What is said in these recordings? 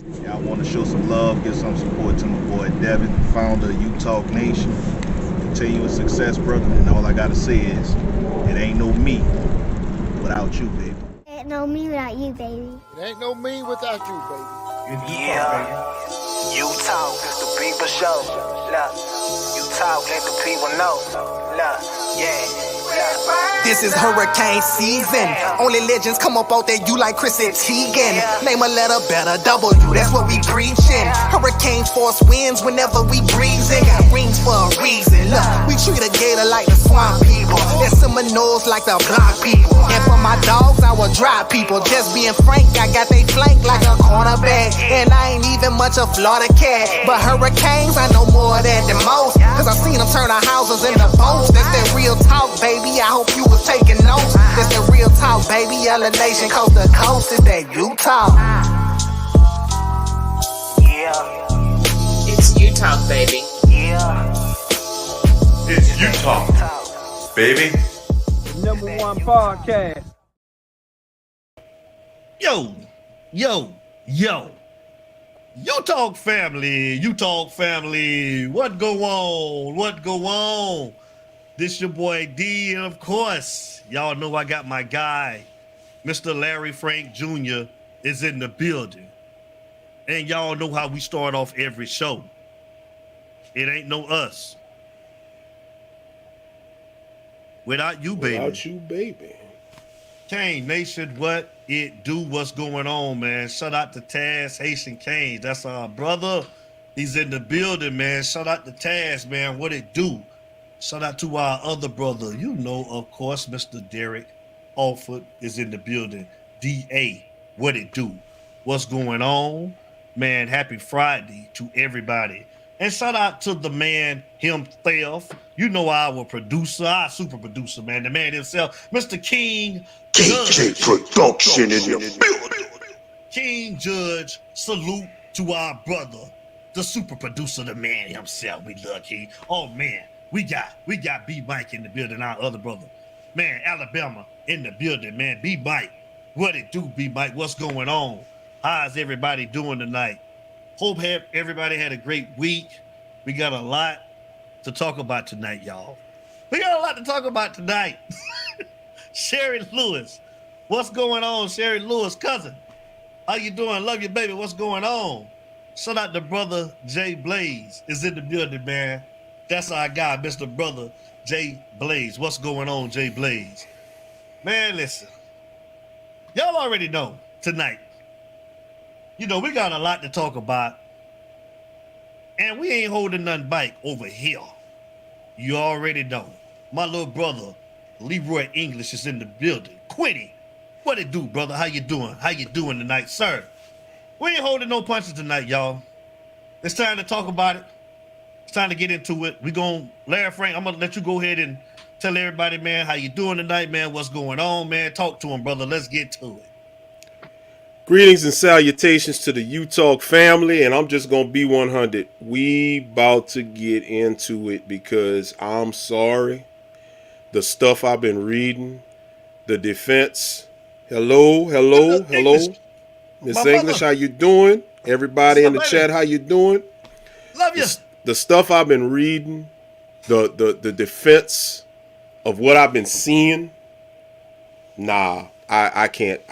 Yeah, I want to show some love, give some support to my boy Devin, founder of U-Talk Nation. Continuous success, brother. And all I gotta say is, it ain't no me without you, baby. Ain't no me without you, baby. It ain't no me without you, baby. Yeah, you talk, it's the people show. Look, you talk, let the people know. Look, yeah. This is hurricane season. Only legends come up out there, you like Chris and Teigen. Name a letter better, W, that's what we preaching. Hurricane force winds whenever we breezing. Got rings for a reason. Look, we treat a gator like the swamp people. There's Seminoles like the block people. And for my dogs, I will drive people. Just being frank, I got they flank like a cornerback. And I ain't even much a Florida cat. But hurricanes, I know more of that than most. Cause I seen them turn our houses into boats. That's that real talk, baby. I hope you was taking notes. That's the real talk, baby. Yellow Nation, coast to coast. Is that U-Talk? Yeah. It's U-Talk, baby. Yeah. It's U-Talk, baby. #1 podcast. Yo, U-Talk family, what go on? This your boy D, and of course, y'all know I got my guy, Mr. Larry Frank Jr. is in the building. And y'all know how we start off every show. It ain't no us. Without you, baby. Without you, baby. Kane Nation, what it do? What's going on, man? Shout out to Taz Haitian Kane. That's our brother. He's in the building, man. Shout out to Taz, man. What it do? Shout out to our other brother. You know, of course, Mr. Derek Alford is in the building. DA, what it do? What's going on? Man, happy Friday to everybody. And shout out to the man himself. You know, our producer, our super producer, man. The man himself, Mr. King KJ Production in the building. King Judge, salute to our brother, the super producer, the man himself. We love King. Oh man, we got B Mike in the building, our other brother. Man, Alabama in the building, man. B Mike, what it do, B Mike? What's going on? How's everybody doing tonight? Hope everybody had a great week. We got a lot to talk about tonight, y'all. We got a lot to talk about tonight. Sherry Lewis, what's going on, Sherry Lewis, cousin? How you doing? Love you, baby. What's going on? Shout out to brother Jay Blaze is in the building, man. That's our guy, Mr. Brother Jay Blaze. What's going on, Jay Blaze? Man, listen. Y'all already know tonight. You know, we got a lot to talk about. And we ain't holding nothing back over here. You already know. My little brother, Leroy English, is in the building. Quinny, what it do, brother? How you doing? How you doing tonight, sir? We ain't holding no punches tonight, y'all. It's time to talk about it. It's time to get into it. Larry Frank, I'm gonna let you go ahead and tell everybody, man, how you doing tonight, man? What's going on, man? Talk to him, brother. Let's get to it. Greetings and salutations to the U-Talk family, and I'm just going to be 100. We about to get into it because I'm sorry. The stuff I've been reading, the defense. Hello. Miss English, how you doing? Everybody in the chat, how you doing? Love you. The stuff I've been reading, the defense of what I've been seeing, nah. I can't.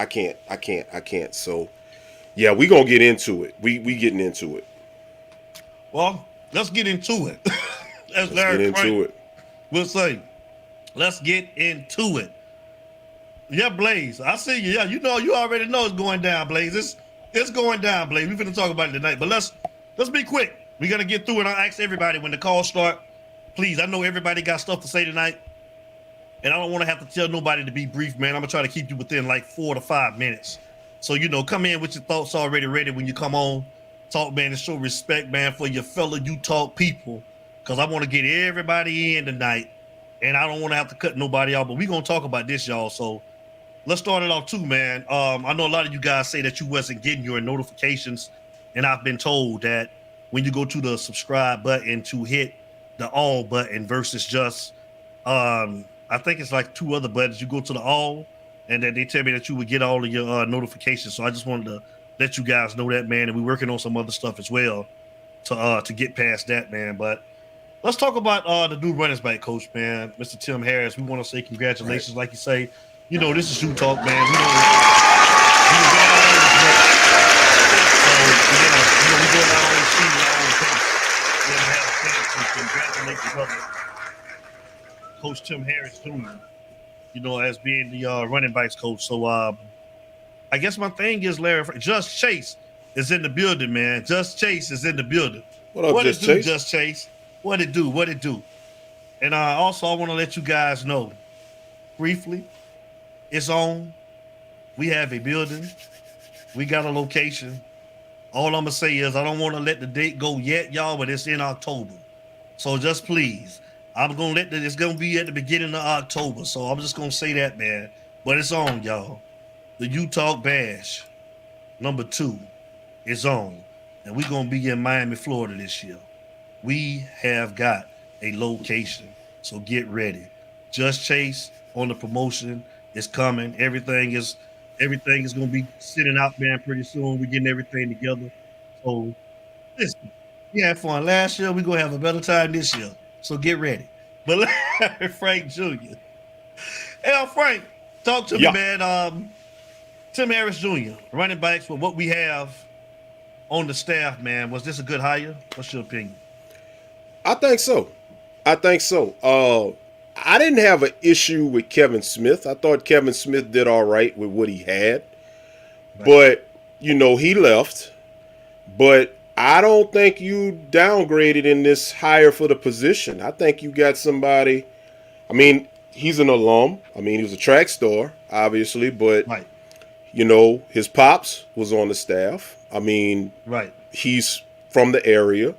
So, yeah, we gonna get into it. We getting into it. Well, let's get into it. Let's get into it. We'll say, let's get into it. Yeah, Blaze, I see you. Yeah, you already know it's going down, Blaze. It's going down, Blaze. We finna talk about it tonight, but let's be quick. We gotta get through it. I'll ask everybody when the calls start. Please, I know everybody got stuff to say tonight. And I don't want to have to tell nobody to be brief, man. I'm going to try to keep you within like 4 to 5 minutes. So, come in with your thoughts already ready when you come on. Talk, man, and show respect, man, for your fellow U-Talk people. Because I want to get everybody in tonight. And I don't want to have to cut nobody off. But we're going to talk about this, y'all. So let's start it off too, man. I know a lot of you guys say that you wasn't getting your notifications. And I've been told that when you go to the subscribe button to hit the all button versus just... I think it's like 2 other buttons. You go to the all, and then they tell me that you would get all of your notifications. So I just wanted to let you guys know that, man. And we're working on some other stuff as well to get past that, man. But let's talk about the new running back coach, man, Mr. Tim Harris. We want to say congratulations, like you say. You know, this is you talk, man. We know we go down and see congratulate the brother, Coach Tim Harris Jr., you know, as being the running backs coach. So I guess my thing is, Larry, Just Chase is in the building, man. Just Chase is in the building. What up, Just Chase? Just Chase? What it do? And also, I want to let you guys know, briefly, it's on. We have a building. We got a location. All I'm going to say is I don't want to let the date go yet, y'all, but it's in October. So just please, I'm going to it's going to be at the beginning of October. So I'm just going to say that, man. But it's on, y'all. The Utah Bash, #2, is on. And we're going to be in Miami, Florida this year. We have got a location. So get ready. Just Chase on the promotion is coming. Everything is going to be sitting out, man, pretty soon. We're getting everything together. So listen, we had fun last year. We're going to have a better time this year. So get ready. But Frank Jr. Hey, Frank, talk to me, man. Tim Harris Jr., running backs with what we have on the staff, man. Was this a good hire? What's your opinion? I think so. I didn't have an issue with Kevin Smith. I thought Kevin Smith did all right with what he had. Right. But, you know, he left. But I don't think you downgraded in this hire for the position. I think you got somebody. I mean, he's an alum. I mean, he was a track star, obviously. But, right. You know, his pops was on the staff. I mean, right. He's from the area.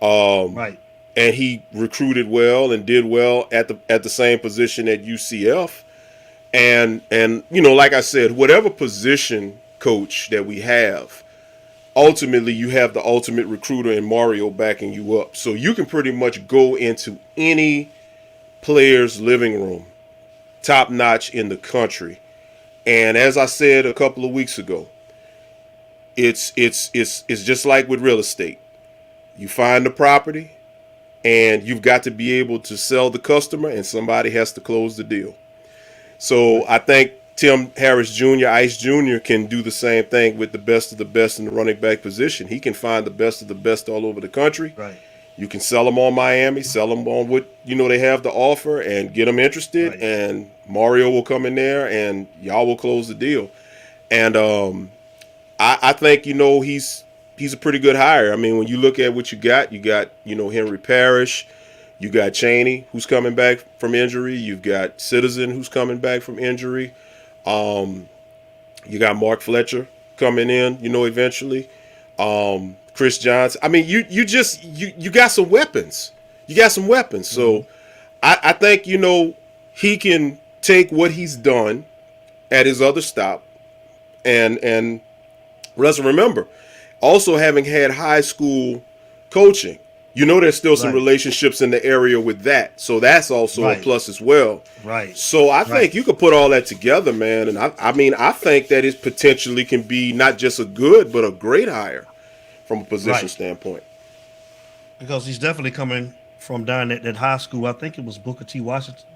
Right. And he recruited well and did well at the same position at UCF. And you know, like I said, whatever position coach that we have, ultimately you have the ultimate recruiter in Mario backing you up. So you can pretty much go into any player's living room, top notch in the country. And as I said a couple of weeks ago, it's just like with real estate. You find the property, and you've got to be able to sell the customer, and somebody has to close the deal. So I think Tim Harris Jr., Ice Jr., can do the same thing with the best of the best in the running back position. He can find the best of the best all over the country. Right. You can sell them on Miami, sell them on what you know they have to offer, and get them interested. Right. And Mario will come in there, and y'all will close the deal. And I think you know he's a pretty good hire. I mean, when you look at what you got, you know, Henry Parrish, you got Chaney, who's coming back from injury. You've got Citizen, who's coming back from injury. You got Mark Fletcher coming in, you know, eventually. Chris Johnson. I mean, you got some weapons. You got some weapons. So I think, you know, he can take what he's done at his other stop and let's remember, also having had high school coaching, you know, there's still some relationships in the area with that. So that's also a plus as well. Right. So I think you could put all that together, man. And I mean, I think that it potentially can be not just a good, but a great hire from a position standpoint. Because he's definitely coming from down at that high school. I think it was Booker T. Washington,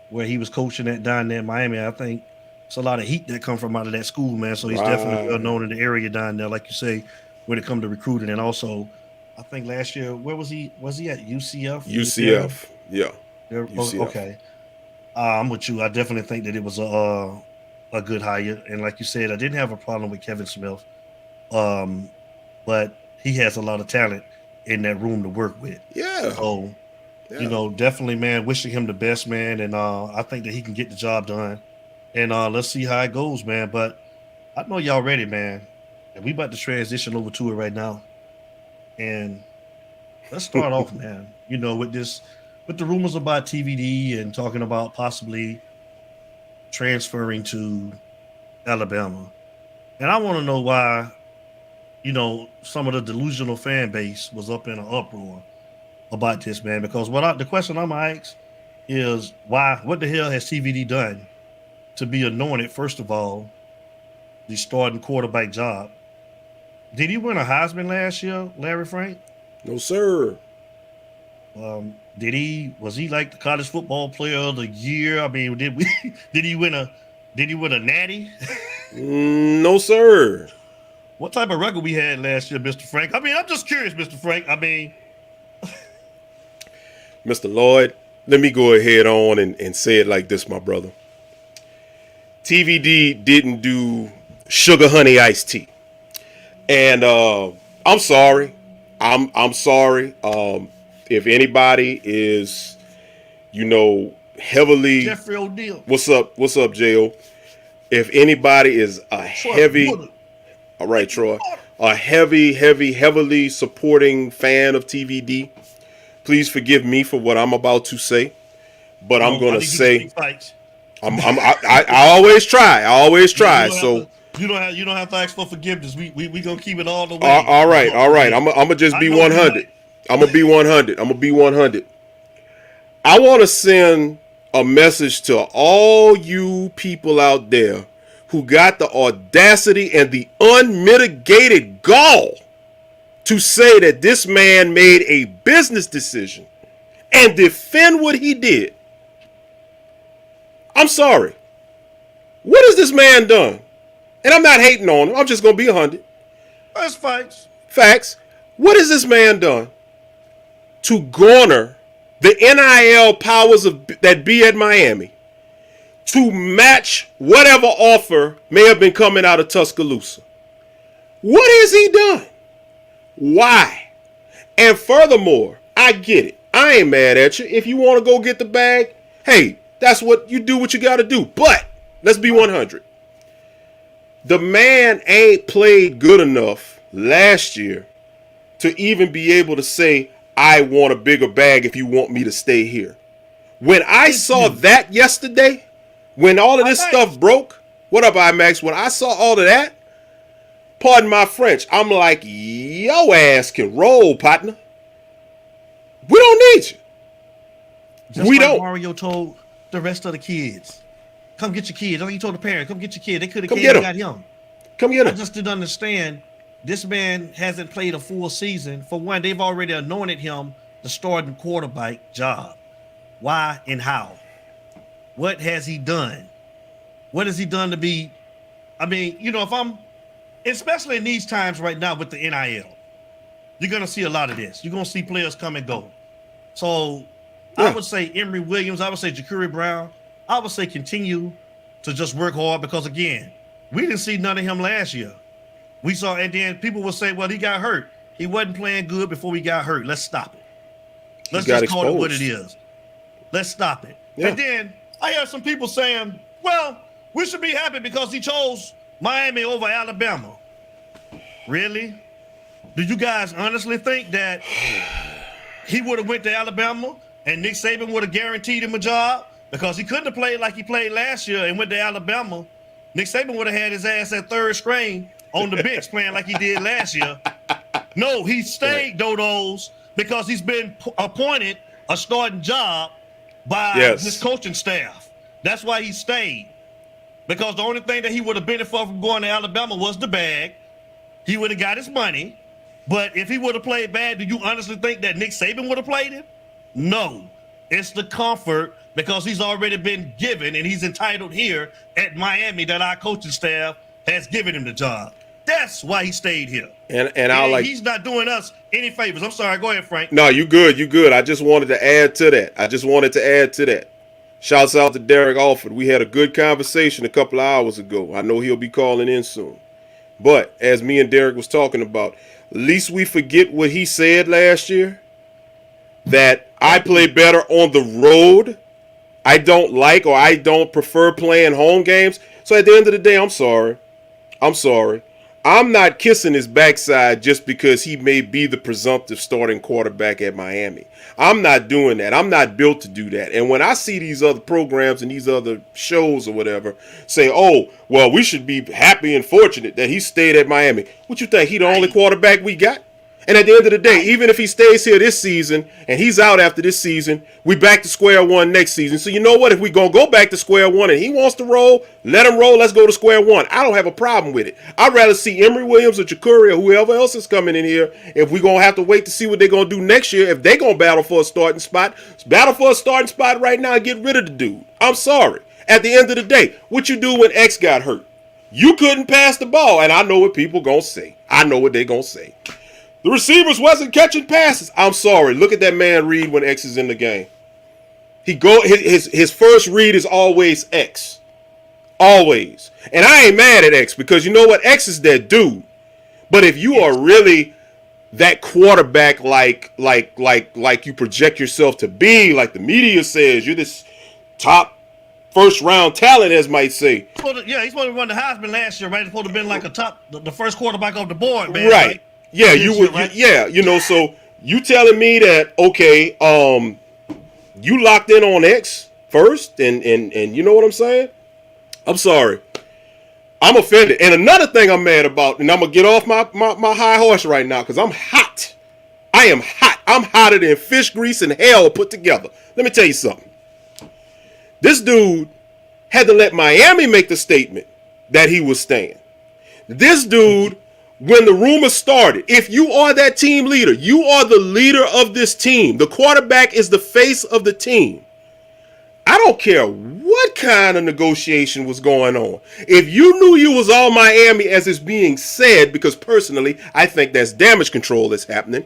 where he was coaching at down there in Miami. I think it's a lot of heat that come from out of that school, man. So he's definitely well known in the area down there, like you say, when it comes to recruiting. And also, I think last year, where was he? Was he at UCF? UCF, yeah. UCF. Okay. I'm with you. I definitely think that it was a good hire. And like you said, I didn't have a problem with Kevin Smith. But he has a lot of talent in that room to work with. Yeah. So, you know, definitely, man, wishing him the best, man. And I think that he can get the job done. And let's see how it goes, man. But I know y'all ready, man. And we about to transition over to it right now. And let's start off, man, you know, with the rumors about TVD and talking about possibly transferring to Alabama. And I want to know why, you know, some of the delusional fan base was up in an uproar about this, man. Because the question I'm going to ask is what the hell has TVD done to be anointed, first of all, the starting quarterback job? Did he win a Heisman last year, Larry Frank? No, sir. Was he like the college football player of the year? I mean, did he win a natty? No, sir. What type of record we had last year, Mr. Frank? I mean, I'm just curious, Mr. Frank. I mean, Mr. Lloyd, let me go ahead on and say it like this, my brother. TVD didn't do sugar honey iced tea. And I'm sorry. I'm sorry. If anybody is, heavily Jeffrey O'Neal. What's up, J.O.? If anybody is a heavy, all right, Troy, a heavily supporting fan of TVD, please forgive me for what I'm about to say, but I'm gonna say, I always try. So you don't have to ask for forgiveness. We gonna keep it all the way. All right. I'm gonna just be 100. I'm gonna be 100. I want to send a message to all you people out there who got the audacity and the unmitigated gall to say that this man made a business decision and defend what he did. I'm sorry. What has this man done? And I'm not hating on him. I'm just going to be 100. That's facts. Facts. What has this man done to garner the NIL powers that be at Miami to match whatever offer may have been coming out of Tuscaloosa? What has he done? Why? And furthermore, I get it. I ain't mad at you. If you want to go get the bag, hey, that's what you do, what you got to do. But let's be 100. The man ain't played good enough last year to even be able to say, I want a bigger bag if you want me to stay here. When I saw that yesterday, when all of this stuff broke, what up, IMAX? When I saw all of that, pardon my French, I'm like, yo ass can roll, partner. We don't need you. Just we like don't. Mario told the rest of the kids, come get your kid. He told the parent, come get your kid. They could have Come came get and him. got him. Come get him. I just didn't understand. This man hasn't played a full season. For one, they've already anointed him the starting quarterback job. Why and how? What has he done? What has he done to be? I mean, if I'm, especially in these times right now with the NIL, you're going to see a lot of this. You're going to see players come and go. So I would say Emory Williams, I would say Ja'Cory Brown, I would say continue to just work hard because, again, we didn't see none of him last year. We saw, and then people will say, well, he got hurt. He wasn't playing good before he got hurt. Let's stop it. Let's just call it what it is. Let's stop it. Yeah. And then I heard some people saying, well, we should be happy because he chose Miami over Alabama. Really? Do you guys honestly think that he would have went to Alabama and Nick Saban would have guaranteed him a job? Because he couldn't have played like he played last year and went to Alabama. Nick Saban would have had his ass at third string on the bench playing like he did last year. No, he stayed, Dodos, because he's been appointed a starting job by his coaching staff. That's why he stayed. Because the only thing that he would have benefited from going to Alabama was the bag. He would have got his money. But if he would have played bad, do you honestly think that Nick Saban would have played him? No. It's the comfort because he's already been given and he's entitled here at Miami that our coaching staff has given him the job. That's why he stayed here. And he's not doing us any favors. I'm sorry. Go ahead, Frank. No, you good. I just wanted to add to that. Shouts out to Derek Alford. We had a good conversation a couple of hours ago. I know he'll be calling in soon. But as me and Derek was talking about, least we forget what he said last year, that I play better on the road. I don't like or I don't prefer playing home games. So at the end of the day, I'm sorry. I'm not kissing his backside just because he may be the presumptive starting quarterback at Miami. I'm not doing that. I'm not built to do that. And when I see these other programs and these other shows or whatever say, oh, well, we should be happy and fortunate that he stayed at Miami. What you think? He the only quarterback we got? And at the end of the day, even if he stays here this season and he's out after this season, we back to square one next season. So you know what? If we gonna go back to square one and he wants to roll, let him roll. Let's go to square one. I don't have a problem with it. I'd rather see Emory Williams or Jakuri or whoever else is coming in here. If we gonna have to wait to see what they're gonna do next year, if they gonna battle for a starting spot, battle for a starting spot right now and get rid of the dude. I'm sorry. At the end of the day, what you do when X got hurt? You couldn't pass the ball, and I know what people gonna say. I know what they gonna say. The receivers wasn't catching passes. I'm sorry. Look at that man read when X is in the game. His first read is always X. Always. And I ain't mad at X because you know what? X is that dude. But if you are really that quarterback like you project yourself to be, like the media says, you're this top first round talent, as might say. He's supposed to run the Heisman last year, right? He's supposed to have been like the first quarterback off the board, man. Right. Yeah, you would. Right? Yeah, so you telling me that okay, you locked in on X first, and you know what I'm saying? I'm sorry, I'm offended. And another thing I'm mad about, and I'm gonna get off my high horse right now because I'm hot. I am hot. I'm hotter than fish grease and hell put together. Let me tell you something. This dude had to let Miami make the statement that he was staying. This dude. When the rumor started, if you are that team leader, you are the leader of this team. The quarterback is the face of the team. I don't care what kind of negotiation was going on. If you knew you was all Miami as is being said, because personally, I think that's damage control that's happening,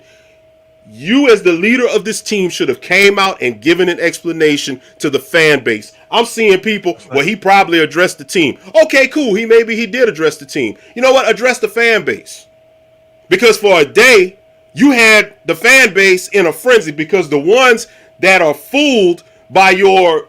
you as the leader of this team should have came out and given an explanation to the fan base. I'm seeing people, well, he probably addressed the team. Okay, cool. Maybe he did address the team. You know what? Address the fan base. Because for a day, you had the fan base in a frenzy because the ones that are fooled by your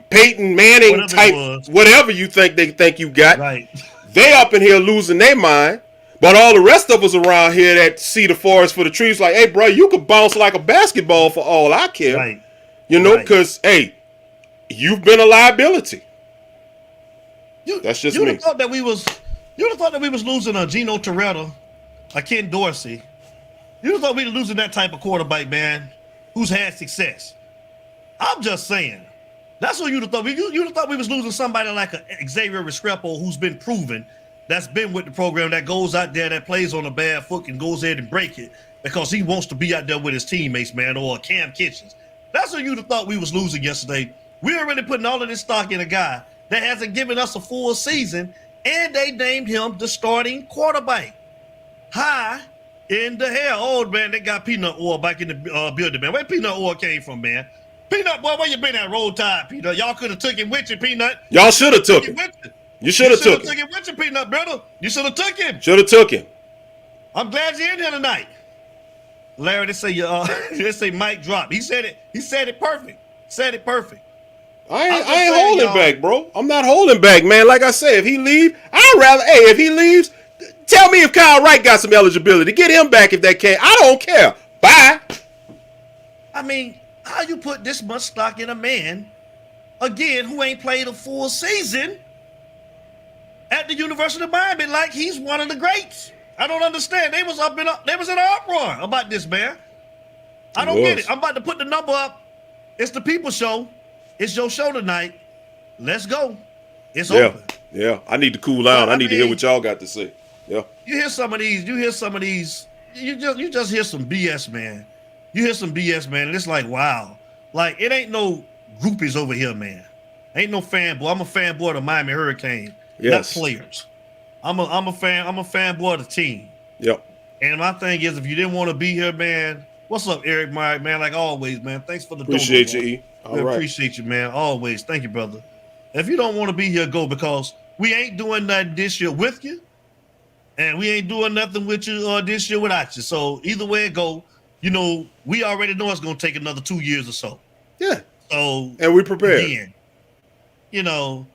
Peyton Manning type, whatever you think they think you got, right. They up in here losing their mind. But all the rest of us around here that see the forest for the trees, like, hey, bro, you could bounce like a basketball for all I care. Right. You know, because, hey, you've been a liability. That's just me. You would have thought that we was losing a Gino Toretta, a Ken Dorsey. You would have thought we were losing that type of quarterback, man, who's had success. I'm just saying. That's what you'd have thought. You'd have thought we was losing somebody like a Xavier Restrepo who's been proven. That's been with the program, that goes out there, that plays on a bad foot and goes ahead and break it because he wants to be out there with his teammates, man, or Cam Kitchens. That's what you'd have thought we was losing yesterday. We were really putting all of this stock in a guy that hasn't given us a full season, and they named him the starting quarterback. Hi in the hell. Oh, man, they got peanut oil back in the building, man. Where peanut oil came from, man? Peanut, boy, where you been at Roll Tide, Peanut? Y'all could have took him with you, Peanut. Y'all should have took him. You should have took him. You with your Peanut, brother. You should have took him. Should have took him. I'm glad you're in here tonight. Larry, they say Mike drop. He said it. He said it perfect. I ain't holding back, bro. I'm not holding back, man. Like I said, if he leave, if he leaves, tell me if Kyle Wright got some eligibility. Get him back if they can. I don't care. Bye. I mean, how you put this much stock in a man, again, who ain't played a full season at the University of Miami like he's one of the greats? I don't understand. They was in an uproar about this, man. I don't get it. I'm about to put the number up. It's the People Show. It's your show tonight. Let's go. It's open. Yeah. I need to cool down. I need to hear what y'all got to say. Yeah. You hear some of these. You just hear some BS, man. You hear some BS, man, and it's like, wow. Like, it ain't no groupies over here, man. Ain't no fanboy. I'm a fanboy of the Miami Hurricane, not players. I'm a fanboy of the team. Yep. And my thing is, if you didn't want to be here, man, what's up, Eric Meyer, man? Like always, man. Thanks for the appreciate you, E. Appreciate you, man. Always. Thank you, brother. If you don't want to be here, go, because we ain't doing nothing this year with you, and we ain't doing nothing with you this year without you. So either way it go, you know, we already know it's gonna take another 2 years or so. Yeah. So and we prepared. Again, you know,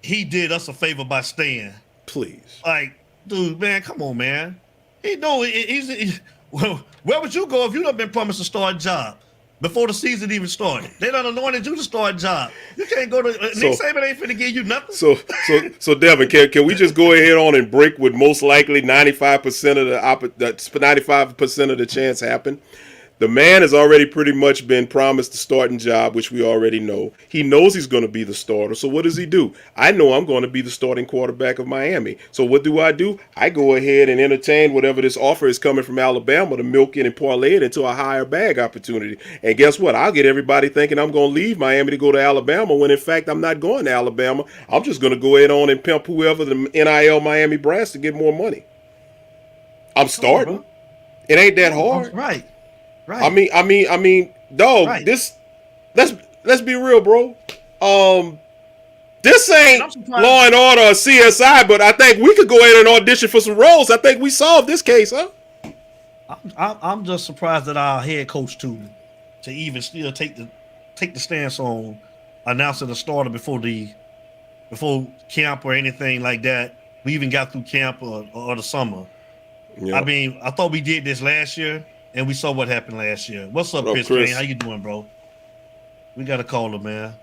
he did us a favor by staying. Please. Like, dude, man, come on, man. He know he's where would you go if you'd have been promised a starting job? before the season even started. They done anointed you to start job. You can't go to Nick Saban ain't finna give you nothing. So Devin, can we just go ahead on and break with most likely 95% of the 95% of the chance happen? The man has already pretty much been promised the starting job, which we already know. He knows he's going to be the starter. So what does he do? I know I'm going to be the starting quarterback of Miami. So what do? I go ahead and entertain whatever this offer is coming from Alabama to milk it and parlay it into a higher bag opportunity. And guess what? I'll get everybody thinking I'm going to leave Miami to go to Alabama when in fact I'm not going to Alabama. I'm just going to go ahead on and pimp whoever the NIL Miami brass to get more money. I'm starting. It ain't that hard. Right. I mean, dog. Right. This, let's be real, bro. This ain't Law and Order or CSI, but I think we could go ahead and audition for some roles. I think we solved this case, huh? I'm just surprised that our head coach to even still take the stance on announcing the starter before camp or anything like that. We even got through camp or the summer. Yeah. I mean, I thought we did this last year. And we saw what happened last year. What's up, Chris? How you doing, bro? We got a caller, man.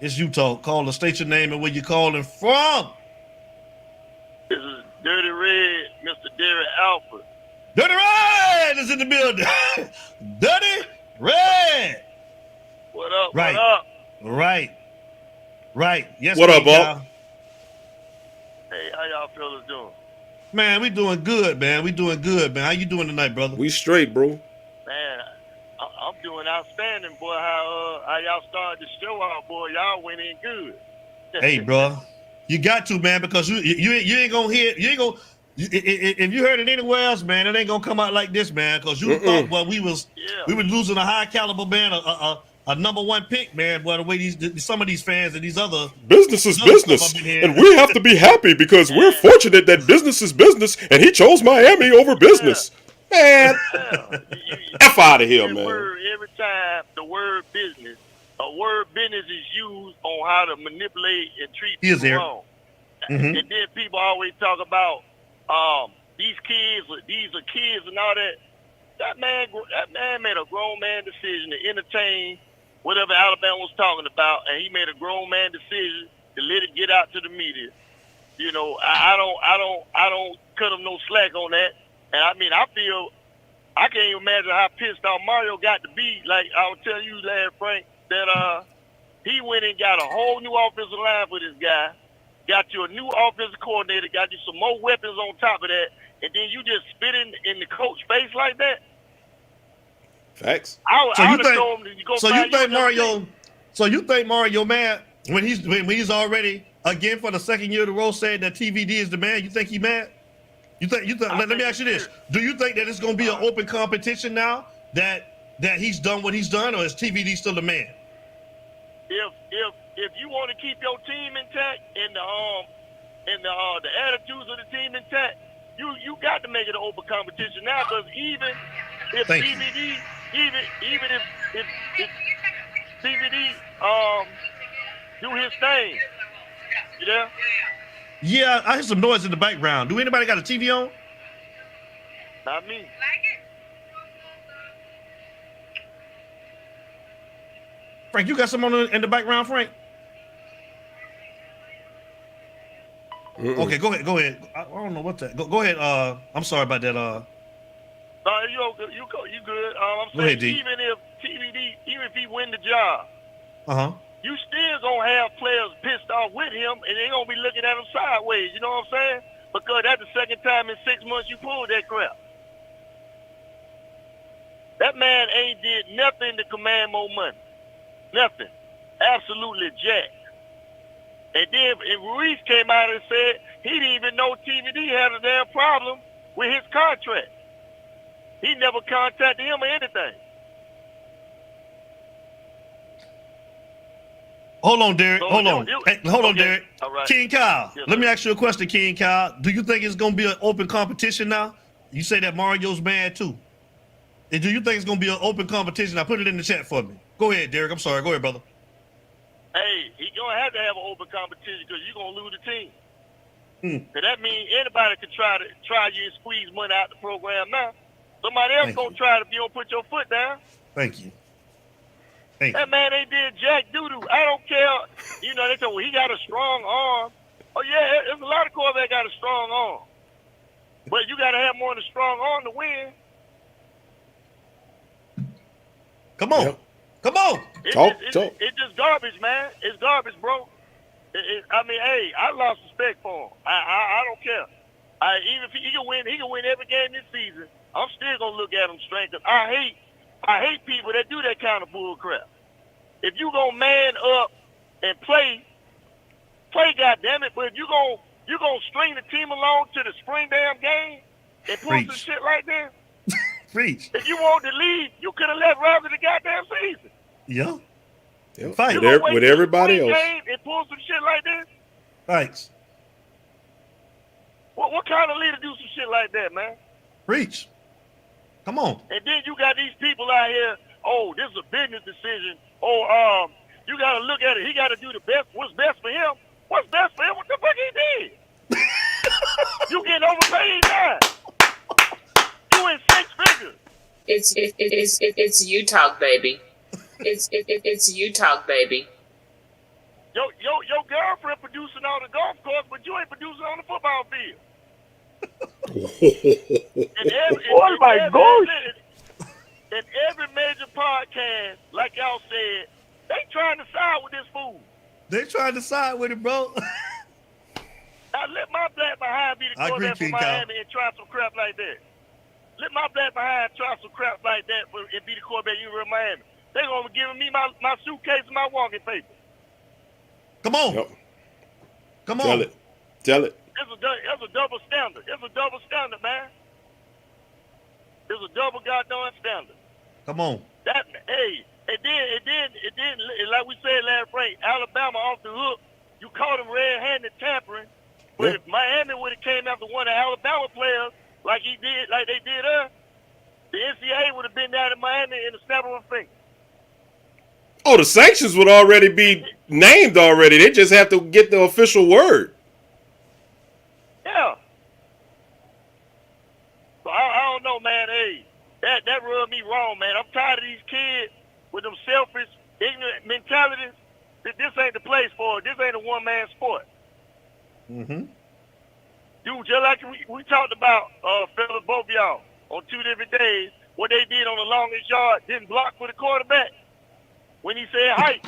It's you talk. Caller, state your name and where you calling from. This is Dirty Red, Mr. Derek Alford. Dirty Red is in the building. Dirty Red. What up? Right. What up? Right. Yes. What up, Bob? Hey, how y'all fellas doing? Man, we doing good, man. How you doing tonight, brother? We straight, bro. Man, I'm doing outstanding, boy. How y'all started the show out, boy? Y'all went in good. Hey, bro, you got to, man, because you ain't gonna hear. You ain't gonna. If you heard it anywhere else, man, it ain't gonna come out like this, man. Because you thought, well, we was losing a high caliber man, a number one pick, man. By the way, some of these fans and these other business is business, and we have to be happy because we're fortunate that business is business, and he chose Miami over business. Man, F out of here, man. Every time the word business is used on how to manipulate and treat people wrong, and then people always talk about these are kids and all that. That man made a grown man decision to entertain whatever Alabama was talking about, and he made a grown man decision to let it get out to the media. You know, I don't cut him no slack on that. And I mean, I can't even imagine how pissed off Mario got to be. Like I was telling you, lad Frank, that he went and got a whole new offensive line for this guy, got you a new offensive coordinator, got you some more weapons on top of that, and then you just spit in the coach's face like that. Facts. So you think Mario, man, when he's already again for the second year in a row saying that TVD is the man, you think he mad? You think? Let me ask you this: do you think that it's going to be an open competition now that he's done what he's done, or is TVD still the man? If you want to keep your team intact and the attitudes of the team intact, you got to make it an open competition now, because even if TVD do his thing, you know? Yeah, I hear some noise in the background. Do anybody got a TV on? Not me. Frank, you got some in the background, Frank? Okay, go ahead. I don't know what that. Go ahead. I'm sorry about that. You good. I'm saying, even if he win the job, you still gonna have players pissed off with him, and they gonna be looking at him sideways. You know what I'm saying? Because that's the second time in 6 months you pulled that crap. That man ain't did nothing to command more money. Nothing. Absolutely jack. And then Ruiz came out and said he didn't even know TVD had a damn problem with his contract. He never contacted him or anything. Hold on, Derek. Hold on, Derek. All right. King Kyle, yes, let me ask you a question, King Kyle. Do you think it's going to be an open competition now? You say that Mario's mad too. And do you think it's going to be an open competition? I put it in the chat for me. Go ahead, Derek. I'm sorry. Go ahead, brother. Hey, he's going to have an open competition because you're going to lose the team. So that means anybody can try you and squeeze money out the program now. Somebody else going to try it if you don't put your foot down. Thank you. Hey. That man ain't did jack doo-doo. I don't care. You know, they say, well, he got a strong arm. Oh, yeah, there's a lot of quarterbacks got a strong arm. But you got to have more than a strong arm to win. Come on. Yep. Come on. Talk. It's just garbage, man. It's garbage, bro. I mean, hey, I lost respect for him. I don't care. Even if he can win every game this season. I'm still gonna look at him straight. Cause I hate people that do that kind of bull crap. If you gonna man up and play, goddammit. But if you gonna string the team along to the spring damn game and pull some shit like that. Preach. If you want to leave, you could have left rather the goddamn season. Yeah. Yep. Fight. With everybody else. And pull some shit like that. Thanks. What kind of leader do some shit like that, man? Preach. Come on. And then you got these people out here, oh, this is a business decision. Oh, you got to look at it. He got to do the best. What's best for him? What's best for him? What the fuck he did? You getting overpaid now. You in 6 figures. It's you talk, baby. It's you talk, baby. Your girlfriend producing on the golf course, but you ain't producing on the football field. Oh my gosh! In every major podcast, like y'all said, they trying to side with this fool. They trying to side with it, bro. Now let my black behind be the quarterback for Miami and try some crap like that. Let my black behind try some crap like that and be the quarterback you in Miami. They gonna be giving me my suitcase and my walking paper. Come on. Yep. Come on. Tell it. It's a double standard. It's a double standard, man. It's a double goddamn standard. Come on. It did. Like we said last break, Alabama off the hook. You caught them red-handed tampering, but if Miami would have came after one of the Alabama players like they did us, the NCAA would have been down in Miami in the snap of a finger. Oh, the sanctions would already be named already. They just have to get the official word. Yeah. So I don't know, man. Hey, that rubbed me wrong, man. I'm tired of these kids with them selfish, ignorant mentalities. This ain't the place for it. This ain't a one-man sport. Mm-hmm. Dude, just like we talked about, fellas, both of y'all, on 2 different days, what they did on the longest yard, didn't block for the quarterback. When he said height,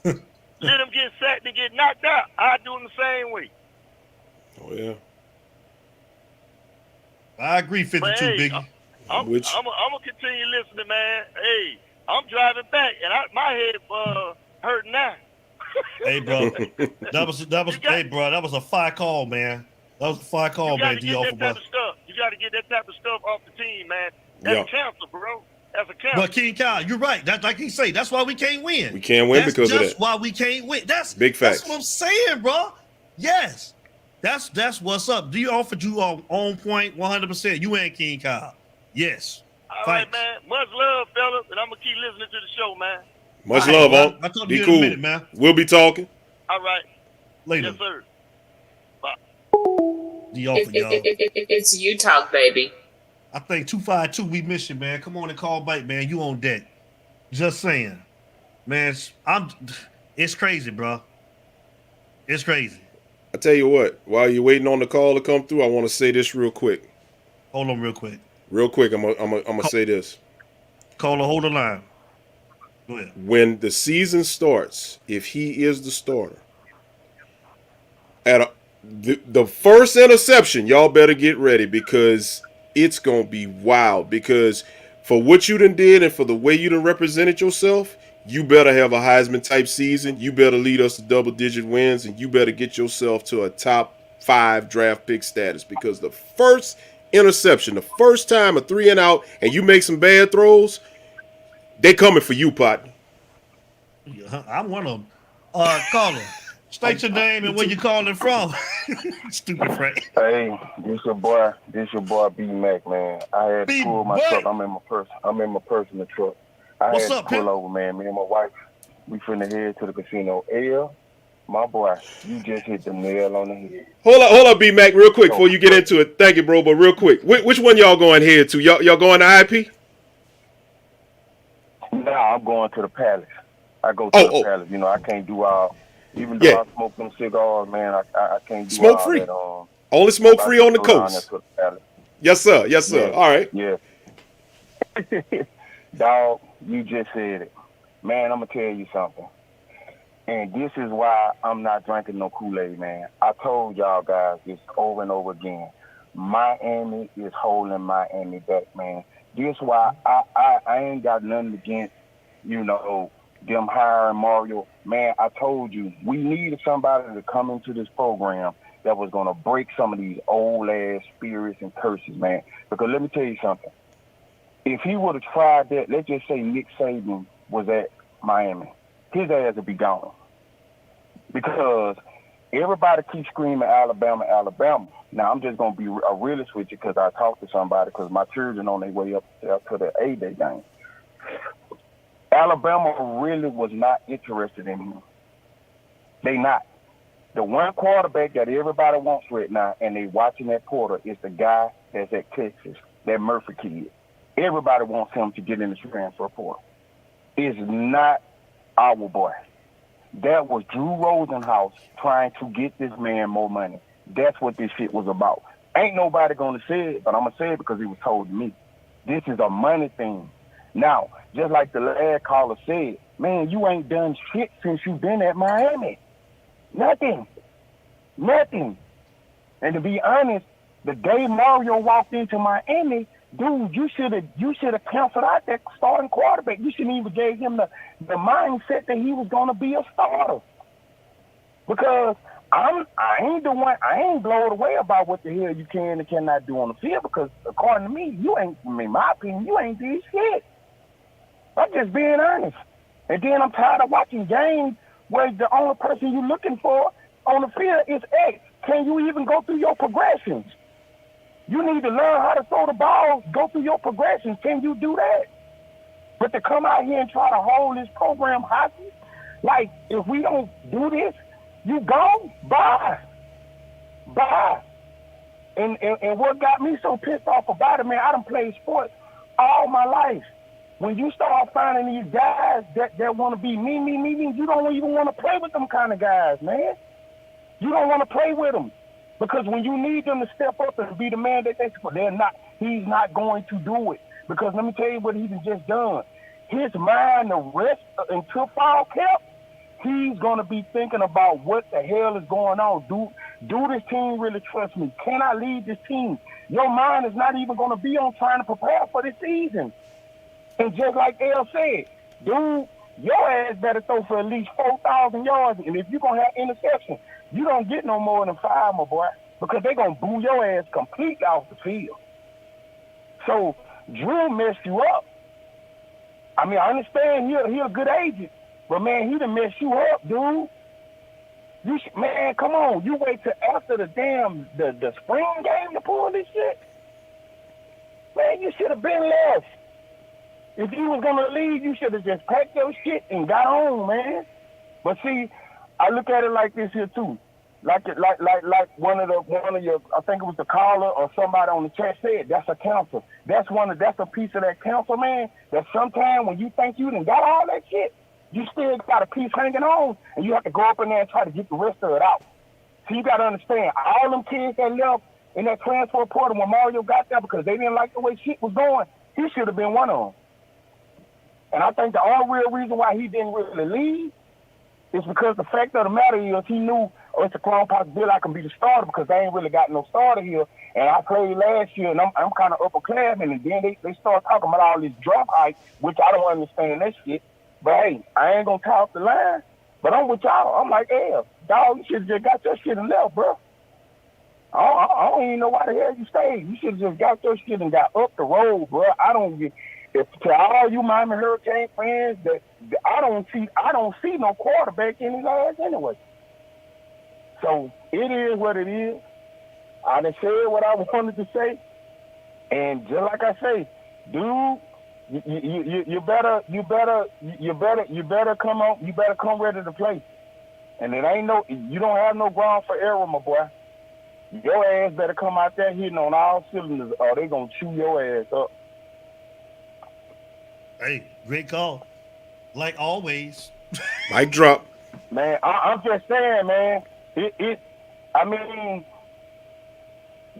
let him get sacked and get knocked out. I do him the same way. Oh, yeah. I agree, 52, Biggie. I'm going to continue listening, man. Hey, I'm driving back, and my head hurting now. Hey, bro. That was a fire call, man. That was a fire call, man. You got to get that type of stuff off the team, man. That's cancer, bro. That's a cancer. But King Kyle, you're right. That's like he say. That's why we can't win. We can't win because of that. That's why we can't win. That's big facts. That's what I'm saying, bro. Yes. That's what's up. Do you offered you on point 100%? You ain't King Kyle. Yes. All right, man. Much love, fellas, and I'm gonna keep listening to the show, man. Much love, Unc. I'll talk to you in a minute, man. We'll be talking. All right. Later. Yes, sir. Bye. It's you talk, baby. I think 252, we miss you, man. Come on and call back, man. You on deck. Just saying. Man, it's crazy, bro. It's crazy. I tell you what, while you're waiting on the call to come through, I want to say this real quick. Hold on real quick. Real quick, I'm gonna say this. Caller, hold the line. Go ahead. When the season starts, if he is the starter, at the first interception, y'all better get ready because it's gonna be wild. Because for what you done did and for the way you done represented yourself, you better have a Heisman type season. You better lead us to double-digit wins, and you better get yourself to a top 5 draft pick status. Because the first interception, the first time a 3 and out, and you make some bad throws, they coming for you, partner. I'm one of them. Caller, state your name and where you calling from. Stupid Frank. Hey, this your boy B Mac, man. I had to pull my truck. I'm in my personal truck. What's had up, to pull over, man. Me and my wife, we finna head to the casino. My boy, you just hit the nail on the head. Hold up, B Mac, real quick before you get into it. Thank you, bro. But real quick, which one y'all going head to? Y'all going to IP? No, I'm going to the Palace. I go to the palace. You know, I can't do all. Even though I smoke them cigars, man, I can't do smoke all free. that. Only smoke I free just on the go down there coast. to the palace. Yes, sir. Yes, sir. Yeah, All right. yeah. Dog, you just said it. Man, I'm going to tell you something. And this is why I'm not drinking no Kool-Aid, man. I told y'all guys this over and over again. Miami is holding Miami back, man. This why I ain't got nothing against, you know, them hiring Mario. Man, I told you, we needed somebody to come into this program that was going to break some of these old-ass spirits and curses, man. Because let me tell you something. If he would have tried that, let's just say Nick Saban was at Miami, his ass would be gone. Because everybody keeps screaming Alabama, Alabama. Now, I'm just going to be a realist with you because I talked to somebody because my children on their way up to the A-Day game. Alabama really was not interested in him. They not. The one quarterback that everybody wants right now, and they watching that Porter, is the guy that's at Texas, that Murphy kid. Everybody wants him to get in the transfer portal. It's not our boy. That was Drew Rosenhaus trying to get this man more money. That's what this shit was about. Ain't nobody going to say it, but I'm going to say it because it was told to me. This is a money thing. Now, just like the last caller said, man, you ain't done shit since you've been at Miami. Nothing. Nothing. And to be honest, the day Mario walked into Miami, dude, you should have canceled out that starting quarterback. You shouldn't even gave him the mindset that he was gonna be a starter. Because I ain't blown away about what the hell you can and cannot do on the field, because according to me, in my opinion, you ain't did shit. I'm just being honest. And then I'm tired of watching games where the only person you're looking for on the field is X. Can you even go through your progressions? You need to learn how to throw the ball, go through your progressions. Can you do that? But to come out here and try to hold this program hostage, like, if we don't do this, you go, bye. Bye. And what got me so pissed off about it, man, I done played sports all my life. When you start finding these guys that want to be me, you don't even want to play with them kind of guys, man. You don't want to play with them. Because when you need them to step up and be the man that he's not going to do it. Because let me tell you what he's just done. His mind, the rest until fall camp, he's going to be thinking about what the hell is going on. Do this team really trust me? Can I lead this team? Your mind is not even going to be on trying to prepare for this season. And just like El said, dude, your ass better throw for at least 4,000 yards. And if you're going to have interception, you don't get no more than 5, my boy, because they're going to boo your ass completely off the field. So Drew messed you up. I mean, I understand he a good agent, but, man, he done messed you up, dude. Man, come on. You wait till after the spring game to pull this shit? Man, you should have been left. If you was gonna leave, you should have just packed your shit and got on, man. But see, I look at it like this here too. Like one of your, I think it was the caller or somebody on the chat said, that's a counsel. That's a piece of that counsel, man. That sometimes when you think you done got all that shit, you still got a piece hanging on, and you have to go up in there and try to get the rest of it out. So you gotta understand, all them kids that left in that transfer portal when Mario got there because they didn't like the way shit was going, he should have been one of them. And I think the only real reason why he didn't really leave is because the fact of the matter is he knew, it's a clone possibility I can be the starter because they ain't really got no starter here. And I played last year, and I'm kind of upperclassman, and then they start talking about all this draft hype, which I don't understand that shit. But, hey, I ain't going to talk the line, but I'm with y'all. I'm like, hey, dog, you should have just got your shit and left, bro. I don't even know why the hell you stayed. You should have just got your shit and got up the road, bro. To all you Miami Hurricane fans, I don't see no quarterback in his ass anyway. So it is what it is. I done said what I wanted to say, and just like I say, dude, you better come ready to play. And you don't have no ground for error, my boy. Your ass better come out there hitting on all cylinders, or they gonna chew your ass up. Hey, great call. Like always, Mic drop. Man, I'm just saying, man. I mean,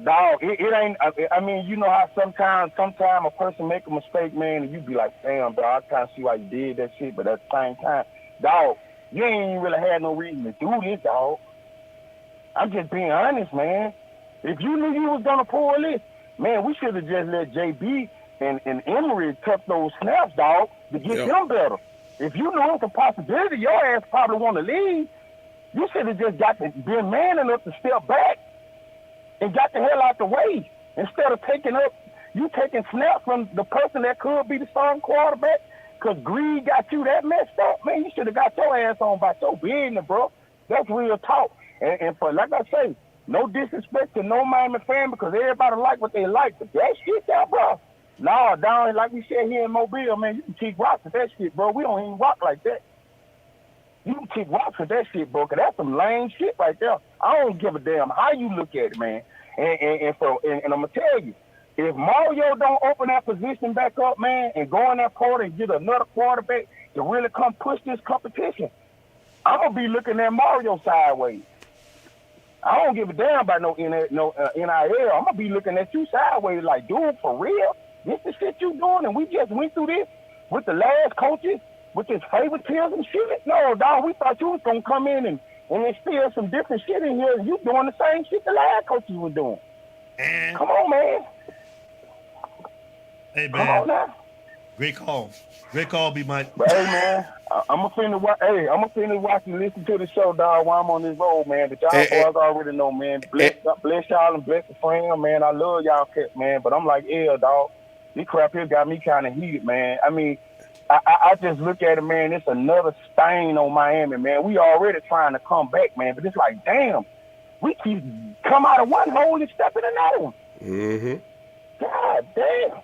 dog, it ain't. I mean, you know how sometimes a person make a mistake, man, and you be like, damn, dog, I kind of see why you did that shit, but at the same time, dog, you ain't even really had no reason to do this, dog. I'm just being honest, man. If you knew you was gonna pull this, man, we should have just let JB and Emery tuck those snaps, dog, to get them better. If you knew it's a possibility, your ass probably want to leave. You should have just been man enough to step back and got the hell out the way instead of taking snaps from the person that could be the starting quarterback. Cause greed got you that messed up, man. You should have got your ass on by your business, bro. That's real talk. And for like I say, no disrespect to no Miami fan because everybody like what they like, but that shit, bro. Nah, down like we said here in Mobile, man, you can kick rocks with that shit, bro. We don't even rock like that. You can kick rocks with that shit, bro, because that's some lame shit right there. I don't give a damn how you look at it, man. And I'm going to tell you, if Mario don't open that position back up, man, and go in that quarter and get another quarterback to really come push this competition, I'm going to be looking at Mario sideways. I don't give a damn about no NIL. I'm going to be looking at you sideways like, dude, for real? This the shit you doing, and we just went through this with the last coaches, with this favoritism shit? No, dog, we thought you was going to come in and instill some different shit in here, and you doing the same shit the last coaches were doing. Come on, man. Hey, man. Come on now. Great call. Great call, B. Mike. But, hey, man, I'm going to finish watching and listen to the show, dog, while I'm on this road, man. But y'all boys already know, man. Bless y'all and bless the friend, man. I love y'all cats, man. But I'm like, yeah, dog. This crap here got me kind of heated, man. I mean, I just look at it, man. It's another stain on Miami, man. We already trying to come back, man. But it's like, damn, we keep come out of one hole and step in another one. Mm-hmm. God damn.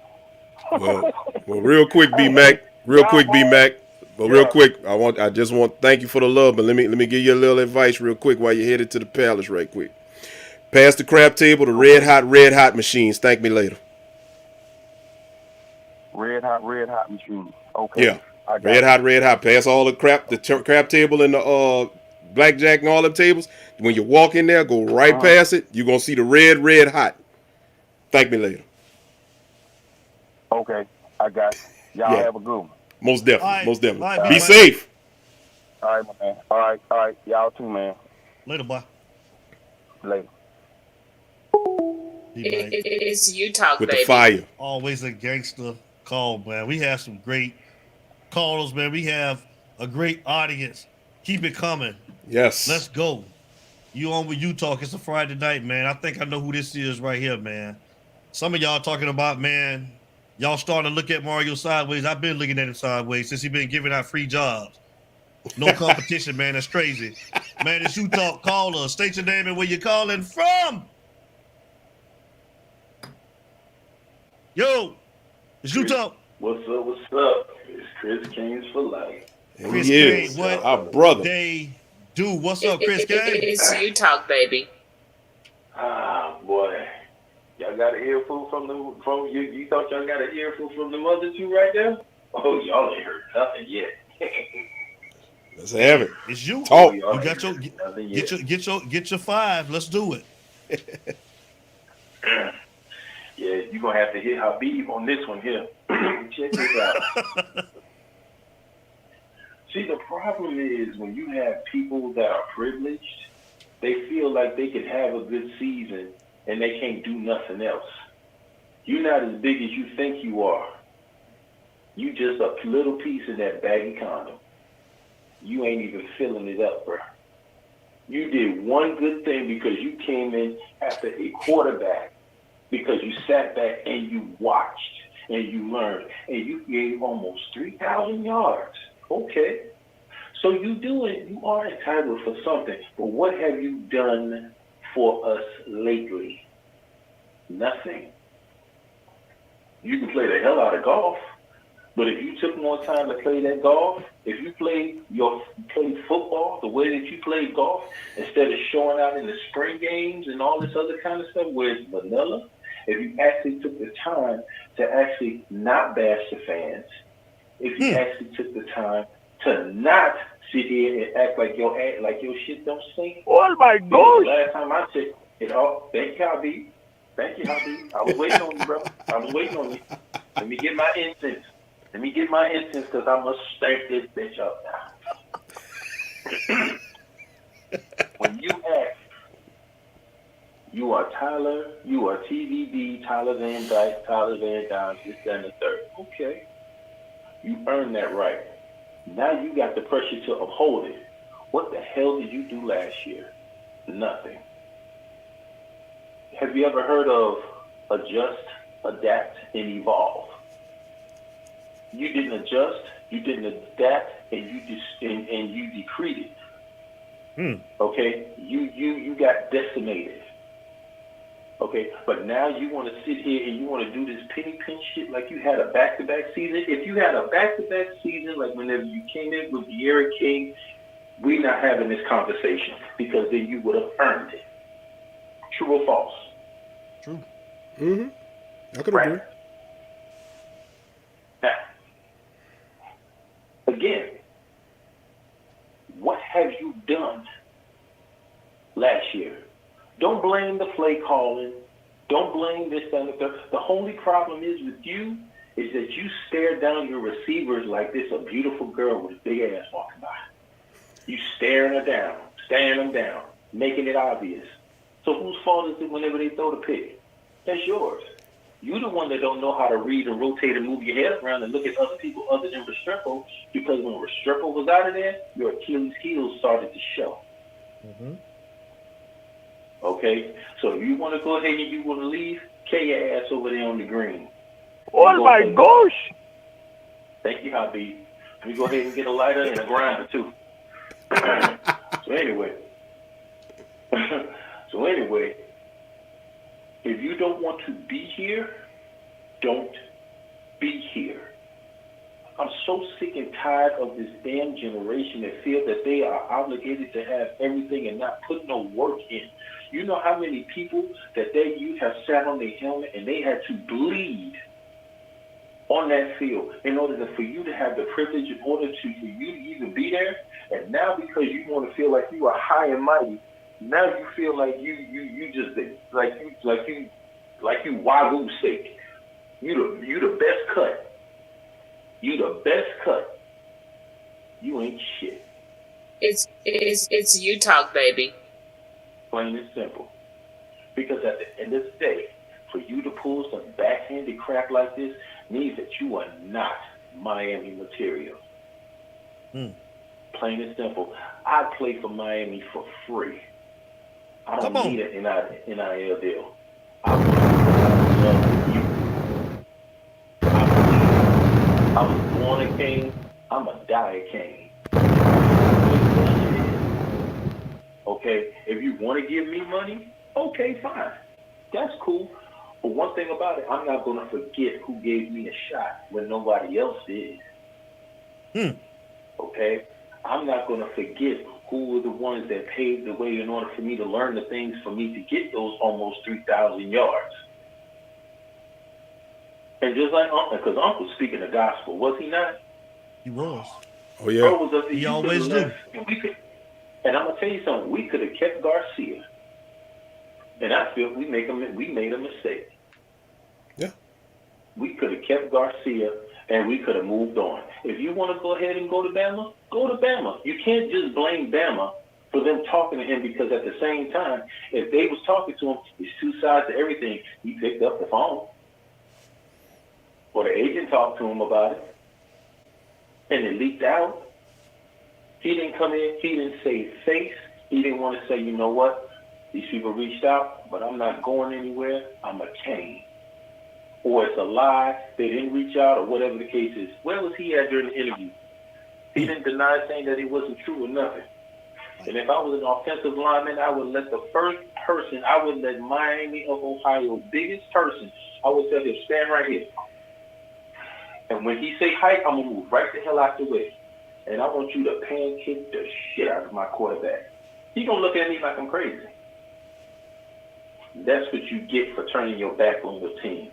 Well, real quick, B-Mac. But real quick, I just want thank you for the love, but let me give you a little advice real quick while you're headed to the Palace right quick. Pass the crap table, the red hot machines. Thank me later. Red hot machine. Okay. Yeah. Red hot. Pass all the crap, the crap table and the blackjack and all them tables. When you walk in there, go right past it. You're gonna see the red hot. Thank me later. Okay, I got it. Y'all have a good one. Most definitely. Right, be safe. All right, man. All right. Y'all too, man. Later, boy. Later. It's you talk, with baby. the fire. Always a gangster call, man. We have some great callers, man. We have a great audience. Keep it coming. Yes. Let's go. You on with You Talk. It's a Friday night, man. I think I know who this is right here, man. Some of y'all talking about, man, y'all starting to look at Mario sideways. I've been looking at him sideways since he been giving out free jobs. No competition, man. That's crazy. Man, it's You Talk. Call us. State your name and where you're calling from. Yo, it's You Talk. What's up? It's Chris Kings for life. Chris Kane, what our brother. They do. What's up, Chris Kane? It's You Talk, baby. Ah, boy. Y'all got an earful from you thought y'all got an earful from the other two right there? Oh, y'all ain't heard nothing yet. Let's have it. It's you. Talk. You got get your five. Let's do it. Yeah, you're gonna have to hit Habib on this one here. Check this out. See, the problem is when you have people that are privileged, they feel like they can have a good season and they can't do nothing else. You're not as big as you think you are. You just a little piece of that baggy condom. You ain't even filling it up, bro. You did one good thing because you came in after a quarterback, because you sat back and you watched and you learned and you gave almost 3,000 yards. Okay. So you are entitled for something. But what have you done for us lately? Nothing. You can play the hell out of golf, but if you took more time to play that golf, if you played football the way that you played golf, instead of showing out in the spring games and all this other kind of stuff where it's vanilla, if you actually took the time to actually not bash the fans, if you actually took the time to not sit here and act like your shit don't stink. Oh my Because gosh! the last time I said it all, thank you, Habib. Thank you, Habib. I was waiting on you, brother. I was waiting on you. Let me get my incense. Because I must stank this bitch up now. When you ask, you are Tyler, you are TVB, Tyler Van Dyke, Tyler Van Dyke, this, that, and the third. Okay. You earned that right. Now you got the pressure to uphold it. What the hell did you do last year? Nothing. Have you ever heard of adjust, adapt, and evolve? You didn't adjust, you didn't adapt, and you decreed it. Okay? You got decimated. Okay, but now you want to sit here and you want to do this penny pinch shit like you had a back-to-back season. If you had a back-to-back season, like whenever you came in with De'Aaron King, we're not having this conversation because then you would have earned it. True or false? True. Mm-hmm. I could agree. Now, again, what have you done last year? Don't blame the play calling. Don't blame this, that, and the third. The only problem is with you is that you stare down your receivers like this a beautiful girl with a big ass walking by. You staring them down, making it obvious. So whose fault is it whenever they throw the pick? That's yours. You're the one that don't know how to read and rotate and move your head around and look at other people other than Restrepo, because when Restrepo was out of there, your Achilles heels started to show. Mm-hmm. Okay, so if you want to go ahead and you want to leave, carry your ass over there on the green. Oh my gosh! Thank you, Habib. Let me go ahead and get a lighter and a grinder too. So anyway, if you don't want to be here, don't be here. I'm so sick and tired of this damn generation that feel that they are obligated to have everything and not put no work in. You know how many people that you have sat on their helmet and they had to bleed on that field in order for you to have the privilege, in order for you to even be there. And now because you want to feel like you are high and mighty, now you feel like you just like you wagyu steak. You the best cut. You the best cut. You ain't shit. It's you talk, baby. Plain and simple. Because at the end of the day, for you to pull some backhanded crap like this means that you are not Miami material. Plain and simple. I play for Miami for free. I don't need an NIL deal. I love you. I was born a king. I'm a die a king. Okay, if you want to give me money, okay, fine. That's cool. But one thing about it, I'm not going to forget who gave me a shot when nobody else did. Okay? I'm not going to forget who were the ones that paved the way in order for me to learn the things for me to get those almost 3,000 yards. And just like Uncle, because Uncle's speaking the gospel, was he not? He was. Oh, yeah. He always do. And I'm gonna tell you something. We could have kept Garcia, and I feel we made a mistake. Yeah. We could have kept Garcia, and we could have moved on. If you want to go ahead and go to Bama, go to Bama. You can't just blame Bama for them talking to him, because at the same time, if they was talking to him, there's two sides to everything. He picked up the phone, or the agent talked to him about it, and it leaked out. He didn't come in. He didn't save face. He didn't want to say, you know what? These people reached out, but I'm not going anywhere. I'm a king. Or it's a lie. They didn't reach out, or whatever the case is. Where was he at during the interview? He didn't deny saying that it wasn't true or nothing. And if I was an offensive lineman, I would let Miami of Ohio, biggest person, I would tell him, stand right here. And when he say hike, I'm going to move right the hell out the way. And I want you to pancake the shit out of my quarterback. He going to look at me like I'm crazy. That's what you get for turning your back on your team.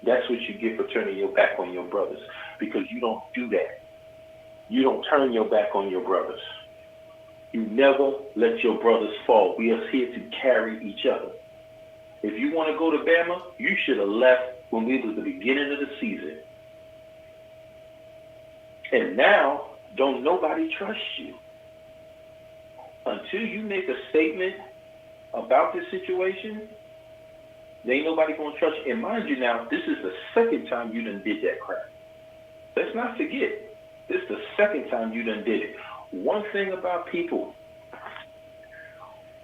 That's what you get for turning your back on your brothers, because you don't do that. You don't turn your back on your brothers. You never let your brothers fall. We are here to carry each other. If you want to go to Bama, you should have left when we was the beginning of the season. And now, don't nobody trust you. Until you make a statement about this situation, there ain't nobody going to trust you. And mind you now, this is the second time you done did that crap. Let's not forget, this is the second time you done did it. One thing about people,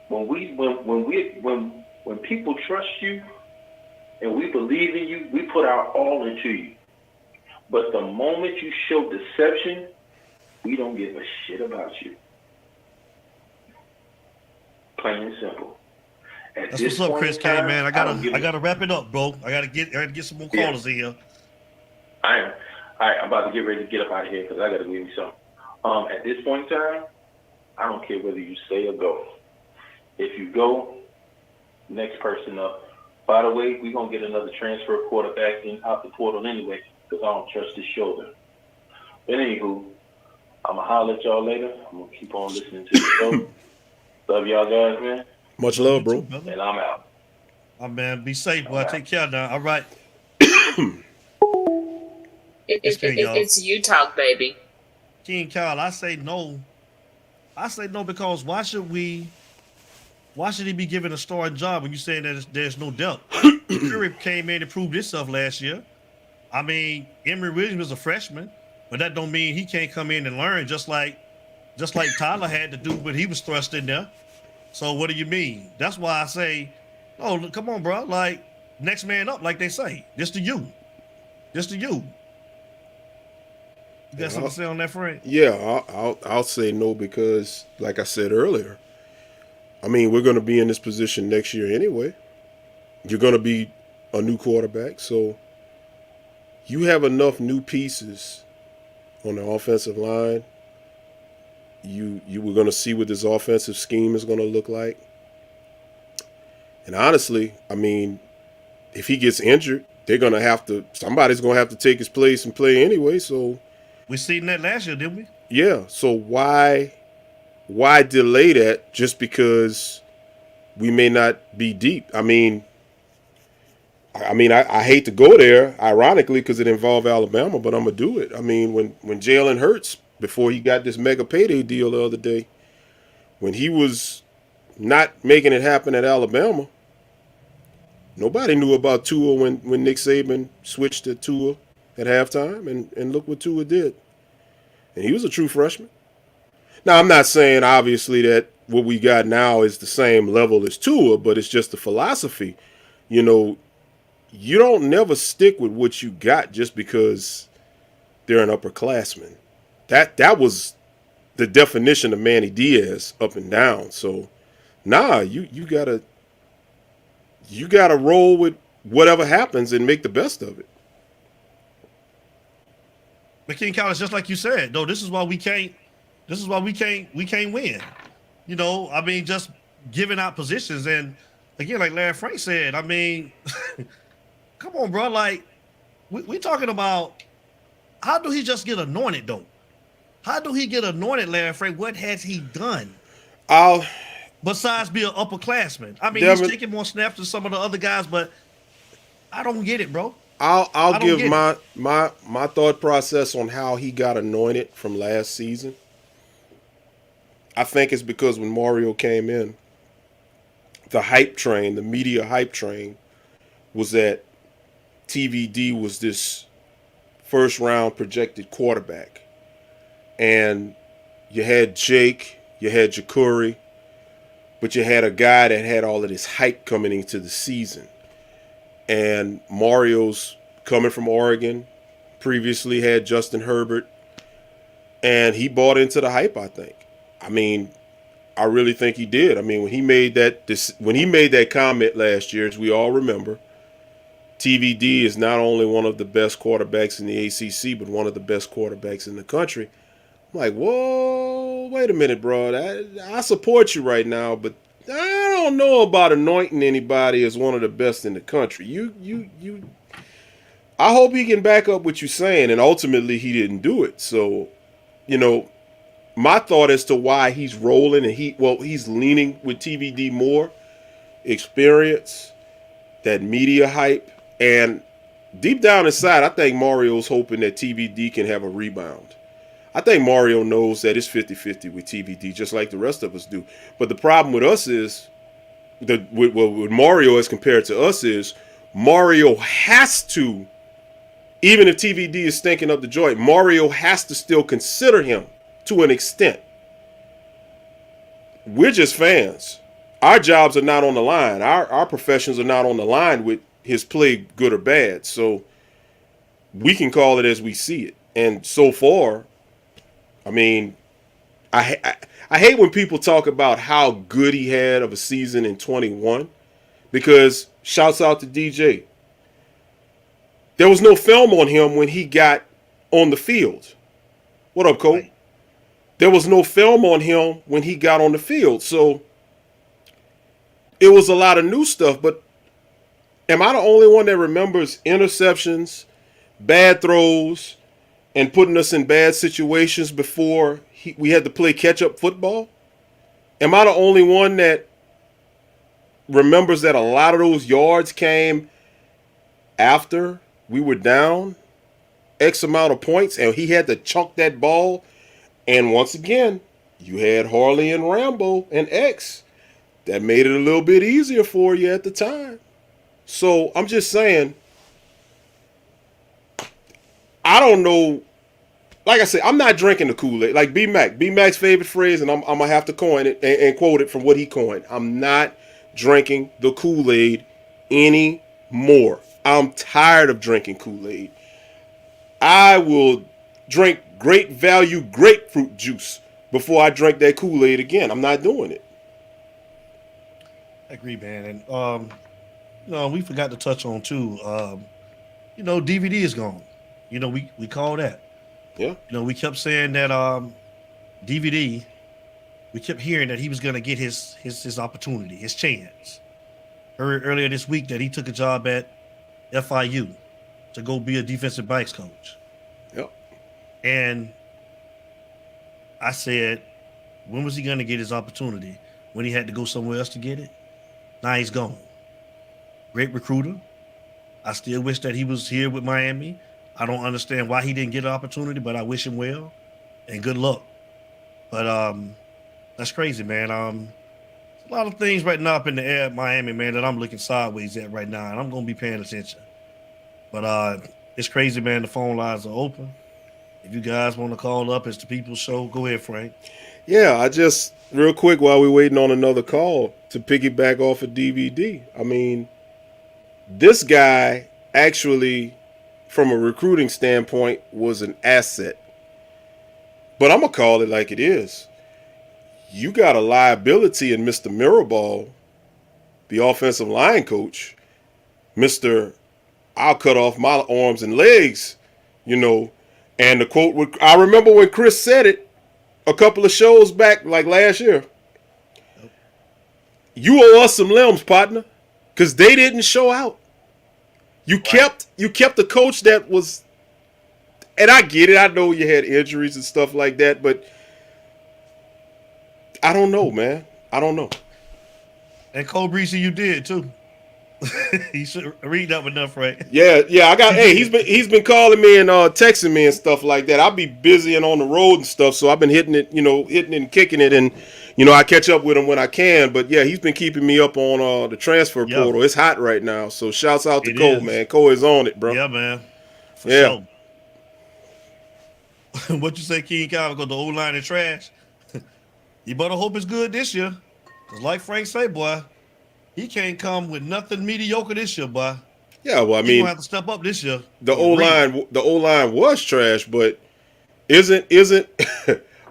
when people trust you and we believe in you, we put our all into you. But the moment you show deception, we don't give a shit about you. Plain and simple. That's what's up, Chris K, man. I gotta wrap it up, bro. I gotta get some more callers in here. I am. All right, I'm about to get ready to get up out of here because I gotta give you something. At this point in time, I don't care whether you stay or go. If you go, next person up. By the way, we're gonna get another transfer quarterback out the portal anyway because I don't trust his shoulder. But anywho, I'm gonna holler at y'all later. I'm gonna keep on listening to the show. Love y'all guys, man. Much love, bro. And I'm out. Oh, man, be safe, boy. Take care now. All right. It's you talk, baby. King Kyle, I say no. I say no because why should he be given a starting job when you saying that there's no depth? Fury came in and proved himself last year. I mean, Emory Williams was a freshman, but that don't mean he can't come in and learn just like Tyler had to do, but he was thrust in there. So what do you mean? That's why I say, oh, look, come on, bro. Like, next man up, like they say. Just to you. Just to you. You got something to say on that, Frank? Yeah, I'll say no because, like I said earlier, I mean, we're going to be in this position next year anyway. You're going to be a new quarterback, so you have enough new pieces on the offensive line. We're going to see what this offensive scheme is going to look like. And honestly, I mean, if he gets injured, somebody's going to have to take his place and play anyway. So we seen that last year, didn't we? Yeah. So why delay that just because we may not be deep? I mean, I hate to go there, ironically, because it involved Alabama, but I'm going to do it. I mean, when Jalen Hurts, before he got this mega payday deal the other day, when he was not making it happen at Alabama, nobody knew about Tua when Nick Saban switched to Tua at halftime, and look what Tua did. And he was a true freshman. Now, I'm not saying, obviously, that what we got now is the same level as Tua, but it's just the philosophy. You know, you don't never stick with what you got just because they're an upperclassman. That was the definition of Manny Diaz up and down. So, you gotta roll with whatever happens and make the best of it. But King Collins, just like you said, though, this is why we can't win. You know, I mean, just giving out positions, and again, like Larry Frank said, I mean, come on, bro. Like, we talking about how do he just get anointed though? How do he get anointed, Larry Frank? What has he done? Besides be an upperclassman. I mean, he's taking more snaps than some of the other guys, but I don't get it, bro. I'll give my thought process on how he got anointed from last season. I think it's because when Mario came in, the hype train, the media hype train, was that TVD was this first round projected quarterback. And you had Jake, you had Ja'Cory, but you had a guy that had all of this hype coming into the season. And Mario's coming from Oregon, previously had Justin Herbert, and he bought into the hype, I think. I mean, I really think he did. I mean, when he made that comment last year, as we all remember, TVD is not only one of the best quarterbacks in the ACC, but one of the best quarterbacks in the country. I'm like, whoa, wait a minute, bro. I support you right now, but I don't know about anointing anybody as one of the best in the country. I hope he can back up what you're saying, and ultimately he didn't do it. So you know, my thought as to why he's rolling and he's leaning with TVD more experience, that media hype, and deep down inside, I think Mario's hoping that TVD can have a rebound. I think Mario knows that it's 50-50 with TVD, just like the rest of us do. But the problem with us is, with Mario as compared to us is, Mario has to, even if TVD is stinking up the joint, Mario has to still consider him to an extent. We're just fans. Our jobs are not on the line. Our professions are not on the line with his play, good or bad. So we can call it as we see it. And so far, I mean, I hate when people talk about how good he had of a season in 21, because shouts out to DJ. There was no film on him when he got on the field. What up, Cole? Right. There was no film on him when he got on the field. So it was a lot of new stuff. But am I the only one that remembers interceptions, bad throws, and putting us in bad situations before we had to play catch-up football? Am I the only one that remembers that a lot of those yards came after we were down X amount of points and he had to chunk that ball? And once again, you had Harley and Rambo and X. That made it a little bit easier for you at the time. So I'm just saying, I don't know. Like I said, I'm not drinking the Kool-Aid. Like B-Mac's favorite phrase, and I'm going to have to coin it and quote it from what he coined. I'm not drinking the Kool-Aid anymore. I'm tired of drinking Kool-Aid. I will drink great value grapefruit juice before I drink that Kool-Aid again. I'm not doing it. I agree, man. And we forgot to touch on too. DVD is gone. We call that. Yeah. We kept saying that DVD. We kept hearing that he was going to get his opportunity, his chance. Heard earlier this week that he took a job at FIU to go be a defensive backs coach. Yep. And I said, when was he going to get his opportunity? When he had to go somewhere else to get it? Now he's gone. Great recruiter. I still wish that he was here with Miami. I don't understand why he didn't get an opportunity, but I wish him well and good luck. But that's crazy, man. A lot of things right now up in the air at Miami, man, that I'm looking sideways at right now, and I'm going to be paying attention. But it's crazy, man. The phone lines are open. If you guys want to call up, it's the People's Show. Go ahead, Frank. Yeah, I just, real quick, while we're waiting on another call, to piggyback off of DVD. I mean, this guy actually, from a recruiting standpoint, was an asset. But I'm going to call it like it is. You got a liability in Mr. Mirabal, the offensive line coach. Mr. I'll cut off my arms and legs, And the quote, I remember when Chris said it a couple of shows back, like last year. You owe us some limbs, partner, because they didn't show out. You kept the coach that was, and I get it. I know you had injuries and stuff like that, but I don't know, man. I don't know. And Cole Breesy, you did too. You should read up enough, right? Yeah. I got. Hey, he's been calling me and texting me and stuff like that. I'll be busy and on the road and stuff, so I've been hitting it and kicking it, and I catch up with him when I can. But yeah, he's been keeping me up on the transfer portal. It's hot right now, so shouts out to Cole, man. Cole is on it, bro. Yeah, man. For sure. What you say, King Kyle? Because the old line is trash. You better hope it's good this year, because like Frank say, boy. He can't come with nothing mediocre this year, boy. Yeah, well, I mean, he's gonna have to step up this year. The O-line was trash, but isn't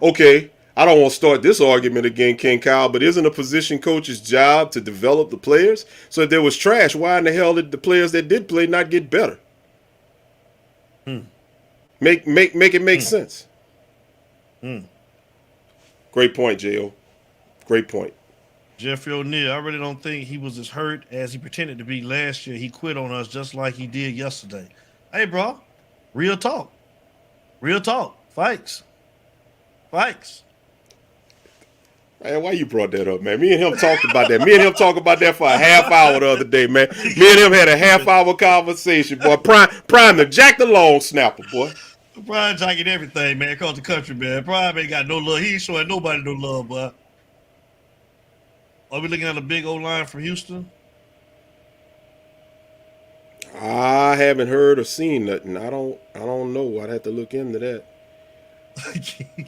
okay. I don't want to start this argument again, King Kyle, but isn't a position coach's job to develop the players? So if there was trash, why in the hell did the players that did play not get better? Make it make sense. Great point, J.O. Great point. Jeffrey O'Neal, I really don't think he was as hurt as he pretended to be last year. He quit on us just like he did yesterday. Hey, bro, real talk. Real talk. Fikes. Thanks. Man, why you brought that up, man? Me and him talked about that. Me and him talked about that for a half hour the other day, man. Me and him had a half-hour conversation, boy. Prime the Jack the Long Snapper, boy. Prime jacking everything, man, across the country, man. Prime ain't got no love. He ain't showing nobody no love, boy. Are we looking at a big old line from Houston? I haven't heard or seen nothing. I don't know. I'd have to look into that.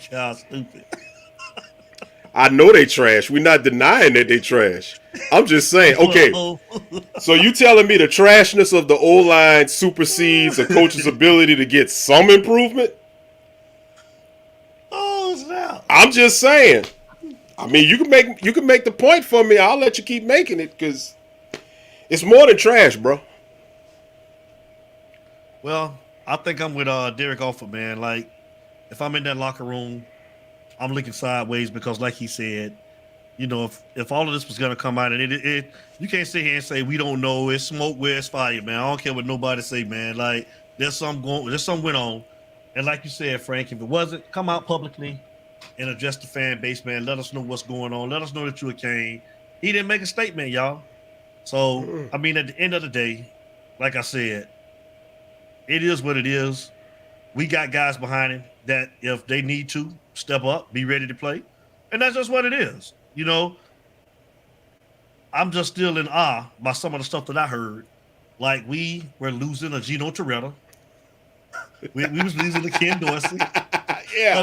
God, stupid. I know they trash. We're not denying that they trash. I'm just saying, okay. So you telling me the trashness of the O-line supersedes a coach's ability to get some improvement? Oh, snap. I'm just saying. I mean, you can make the point for me. I'll let you keep making it because it's more than trash, bro. Well, I think I'm with Derek Offer, man. Like, if I'm in that locker room, I'm looking sideways because, like he said, you know, if all of this was gonna come out, and it you can't sit here and say we don't know. It's smoke where it's fire, man. I don't care what nobody say, man. Like, there's something went on, and like you said, Frank, if it wasn't, come out publicly and address the fan base, man. Let us know what's going on. Let us know that you're a Kane. He didn't make a statement, y'all. So, I mean, at the end of the day, like I said, it is what it is. We got guys behind him that if they need to step up, be ready to play. And that's just what it is. You know, I'm just still in awe by some of the stuff that I heard. Like, we were losing a Gino Toretta. We was losing a Ken Dorsey.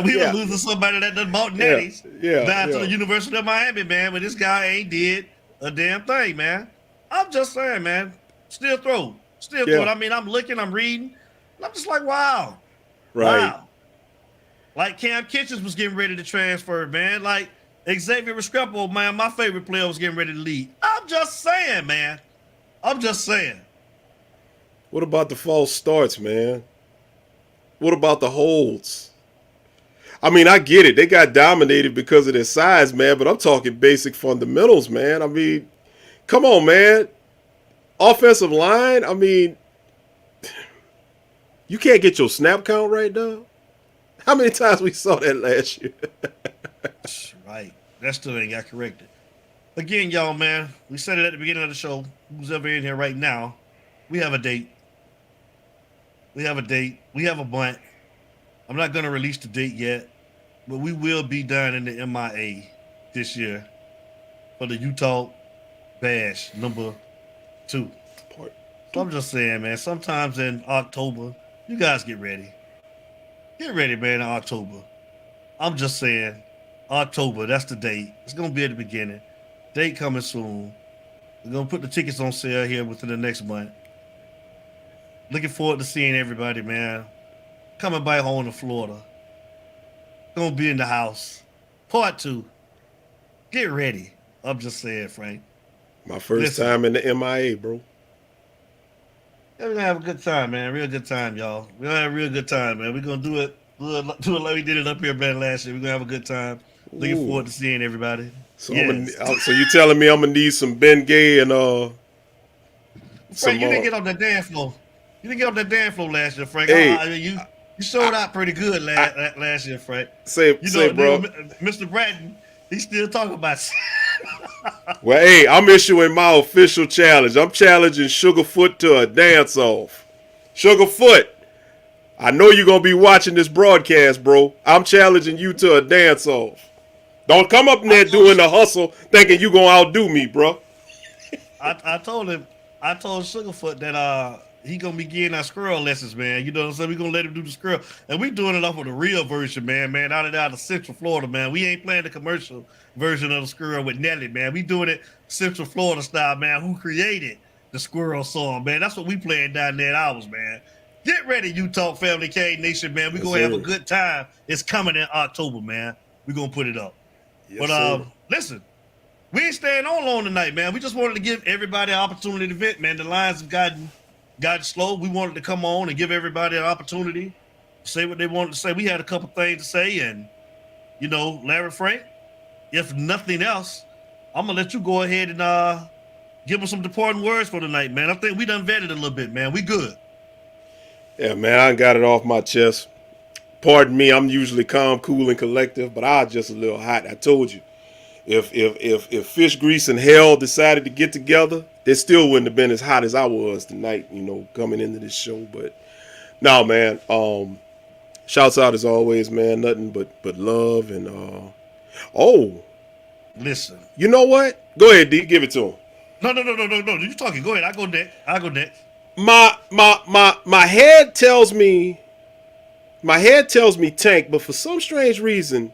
We were losing somebody that done bought netties down to the University of Miami, man, but this guy ain't did a damn thing, man. I'm just saying, man. Still throw it. I mean, I'm looking, I'm reading, and I'm just like, wow. Right. Wow. Like Cam Kitchens was getting ready to transfer, man. Like Xavier Restrepo, man, my favorite player, was getting ready to lead. I'm just saying, man. I'm just saying. What about the false starts, man? What about the holds? I mean, I get it. They got dominated because of their size, man, but I'm talking basic fundamentals, man. I mean, come on, man. Offensive line, I mean, you can't get your snap count right now. How many times we saw that last year? Right. That still ain't got corrected. Again, y'all, man, we said it at the beginning of the show. Who's ever in here right now, we have a date. We have a bunt. I'm not going to release the date yet, but we will be down in the MIA this year for the Utah Bash number 2. So I'm just saying, man, sometimes in October, you guys get ready. Get ready, man, in October. I'm just saying, October, that's the date. It's going to be at the beginning. Date coming soon. We're going to put the tickets on sale here within the next month. Looking forward to seeing everybody, man. Coming back home to Florida. Going to be in the house. Part 2. Get ready. I'm just saying, Frank. My first time in the MIA, bro. Yeah, we're going to have a good time, man. Real good time, y'all. We're going to have a real good time, man. We're going to do it like we did it up here, man, last year. We're going to have a good time. Looking forward to seeing everybody. So, so you telling me I'm going to need some Ben Gay and Frank, you didn't get on that dance floor. You didn't get on that dance floor last year, Frank. Hey, you showed out pretty good last year, Frank. Say, bro. Mr. Bratton, he's still talking about Well, hey, I'm issuing my official challenge. I'm challenging Sugarfoot to a dance-off. Sugarfoot, I know you're going to be watching this broadcast, bro. I'm challenging you to a dance-off. Don't come up in there doing the hustle thinking you're going to outdo me, bro. I told Sugarfoot that he going to be getting our squirrel lessons, man. You know what I'm saying? We're going to let him do the squirrel. And we doing it off of the real version, man, out of Central Florida, man. We ain't playing the commercial version of the squirrel with Nelly, man. We doing it Central Florida style, man. Who created the squirrel song, man? That's what we playing down there at ours, man. Get ready, Utah Family K Nation, man. We're going to have a good time. It's coming in October, man. We're going to put it up. Yes, but listen, we ain't staying on long tonight, man. We just wanted to give everybody an opportunity to vent, man. The lines have gotten slow. We wanted to come on and give everybody an opportunity to say what they wanted to say. We had a couple things to say, and, you know, Larry Frank, if nothing else, I'm going to let you go ahead and give them some departing words for tonight, man. I think we done vetted a little bit, man. We good. Yeah, man, I got it off my chest. pardon me, I'm usually calm, cool, and collective, but I was just a little hot. I told you, if Fish Grease and Hell decided to get together, they still wouldn't have been as hot as I was tonight, coming into this show. But no, man. Shouts out as always, man. Nothing but love and listen. You know what? Go ahead, D. Give it to him. No. You talking? Go ahead. I go next. My head tells me Tank, but for some strange reason,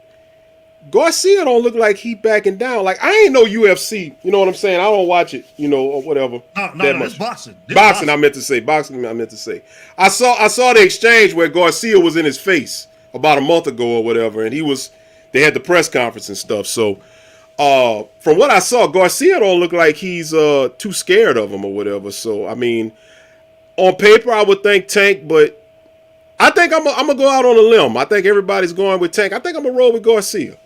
Garcia don't look like he backing down. Like, I ain't no UFC. You know what I'm saying? I don't watch it, or whatever. No, it's boxing. Boxing, I meant to say. I saw the exchange where Garcia was in his face about a month ago or whatever, and they had the press conference and stuff. So, from what I saw, Garcia don't look like he's too scared of him or whatever. So, I mean, on paper, I would think Tank, but I think I'm gonna go out on a limb. I think everybody's going with Tank. I think I'm gonna roll with Garcia.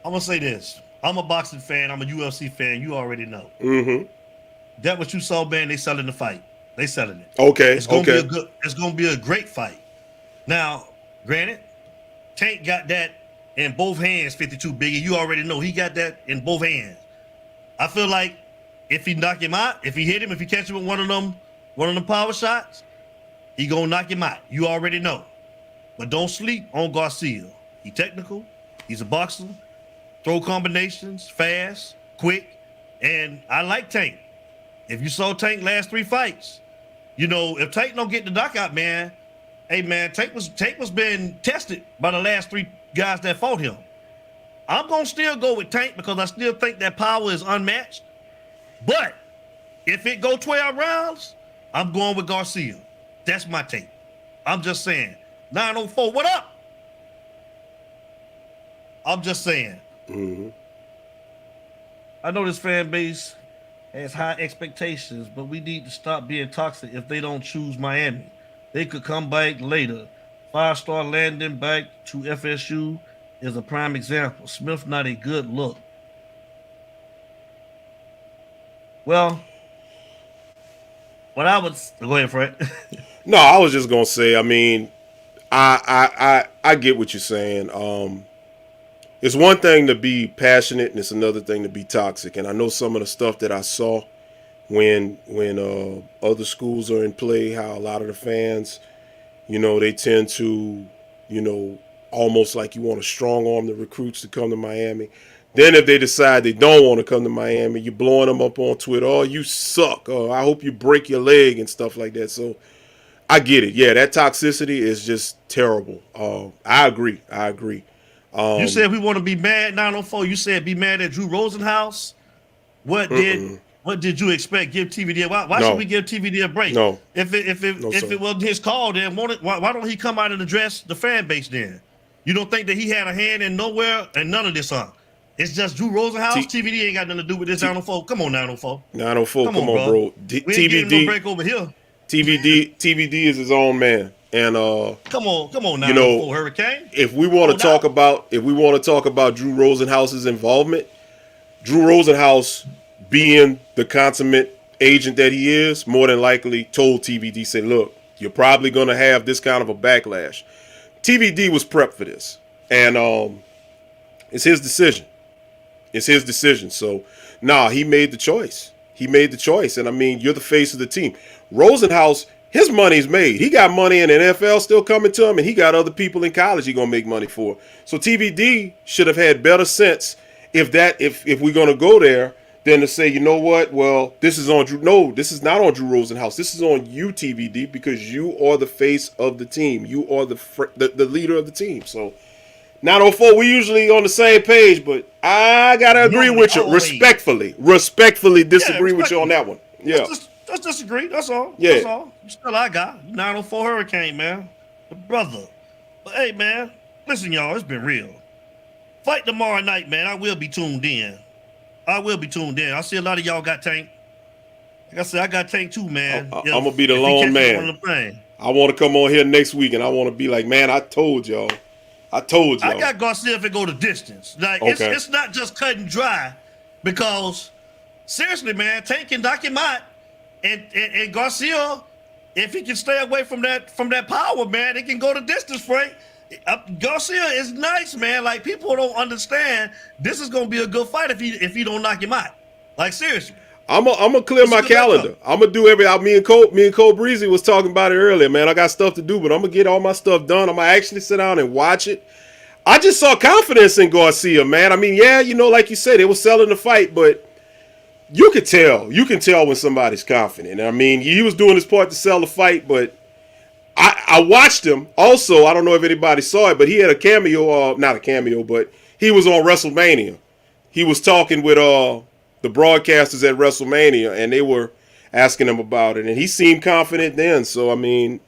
I'm gonna say this. I'm a boxing fan. I'm a UFC fan. You already know. Mm-hmm. That what you saw, man. They selling the fight. They selling it. Okay. It's gonna be a great fight. Now, granted, Tank got that in both hands. 52 Biggie. You already know he got that in both hands. I feel like if he knock him out, if he hit him, if he catch him with one of them power shots, he gonna knock him out. You already know. But don't sleep on Garcia. He technical. He's a boxer. Throw combinations, fast, quick, and I like Tank. If you saw Tank last 3 fights, if Tank don't get the knockout, man, hey man, Tank was being tested by the last 3 guys that fought him. I'm gonna still go with Tank because I still think that power is unmatched. But if it go 12 rounds, I'm going with Garcia. That's my take. I'm just saying. 904, what up? I'm just saying. Mm-hmm. I know this fan base has high expectations, but we need to stop being toxic if they don't choose Miami. They could come back later. 5-star landing back to FSU is a prime example. Smith not a good look. Well, go ahead, Fred. No, I was just gonna say. I mean, I get what you're saying. It's one thing to be passionate, and it's another thing to be toxic. And I know some of the stuff that I saw when other schools are in play, how a lot of the fans, they tend to, almost like you want to strong arm the recruits to come to Miami. Then if they decide they don't want to come to Miami, you're blowing them up on Twitter. Oh, you suck. Oh, I hope you break your leg and stuff like that. So I get it. Yeah, that toxicity is just terrible. I agree. You said we want to be mad, 904. You said be mad at Drew Rosenhaus. What did you expect? Give TVD why should we give TVD a break? No. If it wasn't his call, then why don't he come out and address the fan base then? You don't think that he had a hand in nowhere and none of this on? It's just Drew Rosenhaus. TVD ain't got nothing to do with this 904. Come on, 904. 904, come on, bro. We ain't getting no break over here. TVD is his own man. And come on now, Hurricane. If we want to talk about Drew Rosenhaus's involvement, Drew Rosenhaus, being the consummate agent that he is, more than likely told TVD, said, look, you're probably going to have this kind of a backlash. TVD was prepped for this, and it's his decision. So, he made the choice. And I mean, you're the face of the team. Rosenhaus, his money's made. He got money in the NFL still coming to him, and he got other people in college he's gonna make money for. So TVD should have had better sense if we're gonna go there than to say, you know what? Well, this is on Drew. No, this is not on Drew Rosenhaus. This is on you, TVD, because you are the face of the team. You are the leader of the team. So 904, we usually on the same page, but I gotta agree with you. Respectfully disagree with you on that one. Yeah. Let's disagree. That's all. Yeah. That's all. Still I got 904 Hurricane, man. The brother. But hey, man, listen, y'all, it's been real. Fight tomorrow night, man. I will be tuned in. I see a lot of y'all got Tank. Like I said, I got Tank too, man. I'm gonna be the lone man. I want to come on here next week and I want to be like, man, I told y'all. I got Garcia if it go the distance. Like it's not just cut and dry, because seriously, man, Tank can knock him out, and Garcia if he can stay away from that power, man, it can go the distance, Frank. Garcia is nice, man. Like, people don't understand. This is gonna be a good fight if he don't knock him out. Like, seriously. I'm gonna clear my calendar. I'm gonna do me and Cole Breezy was talking about it earlier, man. I got stuff to do, but I'm gonna get all my stuff done. I'm gonna actually sit down and watch it. I just saw confidence in Garcia, man. I mean, yeah, like you said, they were selling the fight, but you can tell when somebody's confident. I mean, he was doing his part to sell the fight, but I watched him. Also, I don't know if anybody saw it, but he had a cameo, not a cameo, but he was on WrestleMania. He was talking with the broadcasters at WrestleMania, and they were asking him about it, and he seemed confident then. So, I mean,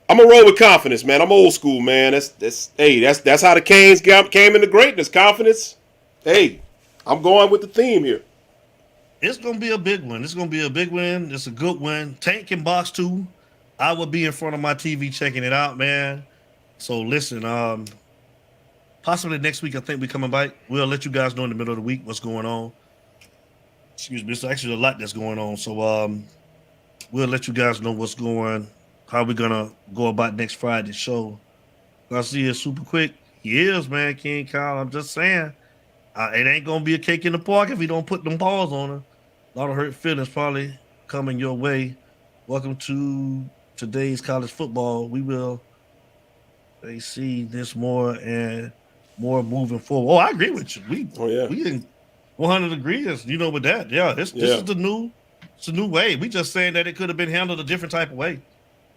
I'm gonna roll with confidence, man. I'm old school, man. That's how the Canes came into greatness. Confidence. Hey, I'm going with the theme here. It's gonna be a big one. It's gonna be a big win. It's a good win. Tank can box too. I will be in front of my TV checking it out, man. So listen, possibly next week I think we coming back. We'll let you guys know in the middle of the week what's going on. Excuse me, it's actually a lot that's going on. So we'll let you guys know what's going, how we're gonna go about next Friday's show. Garcia is super quick. He is, man, King Kyle. I'm just saying. It ain't gonna be a cake in the park if we don't put them paws on her. A lot of hurt feelings probably coming your way. Welcome to today's college football. We will see this more and more moving forward. Oh, I agree with you. We in 100 degrees, with that. Yeah, this is the new way. We just saying that it could have been handled a different type of way.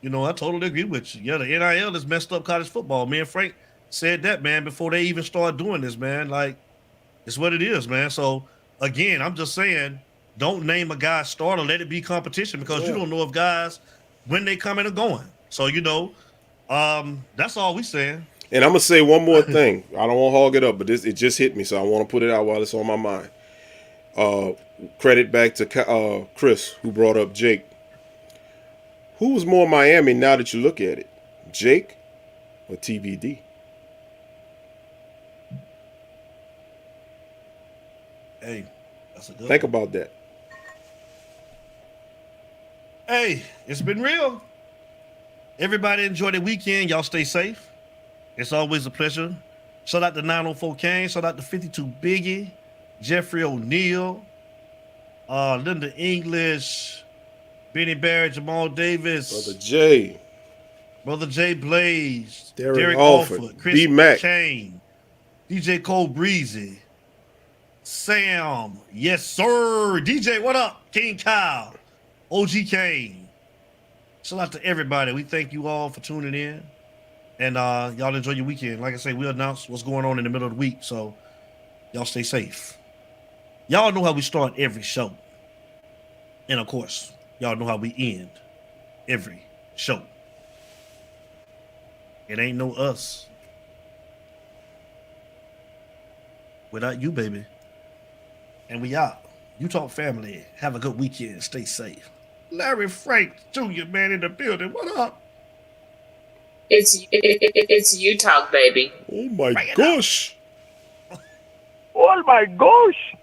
I totally agree with you. Yeah, the NIL has messed up college football. Me and Frank said that, man, before they even started doing this, man. Like, it's what it is, man. So, again, I'm just saying, don't name a guy starter. Let it be competition because you don't know if guys, when they coming or going. So, that's all we saying. And I'm going to say one more thing. I don't want to hog it up, but it just hit me, so I want to put it out while it's on my mind. Credit back to Chris, who brought up Jake. Who was more Miami now that you look at it? Jake or TBD? Hey, that's a good Think one. about that. Hey, it's been real. Everybody enjoy the weekend. Y'all stay safe. It's always a pleasure. Shout out to 904 Kane. Shout out to 52 Biggie, Jeffrey O'Neal, Linda English, Benny Barrett, Jamal Davis, Brother Jay Blaze, Derek Alford, Chris Kane, DJ Cole Breezy, Sam, yes sir, DJ, what up? King Kyle, OG Kane. Shout out to everybody. We thank you all for tuning in. And y'all enjoy your weekend. Like I say, we'll announce what's going on in the middle of the week. So y'all stay safe. Y'all know how we start every show. And of course, y'all know how we end every show. It ain't no us without you, baby. And we out. You Talk family. Have a good weekend. Stay safe. Larry Frank Jr., man, in the building. What up? It's You Talk, baby. Oh my gosh. Oh my gosh.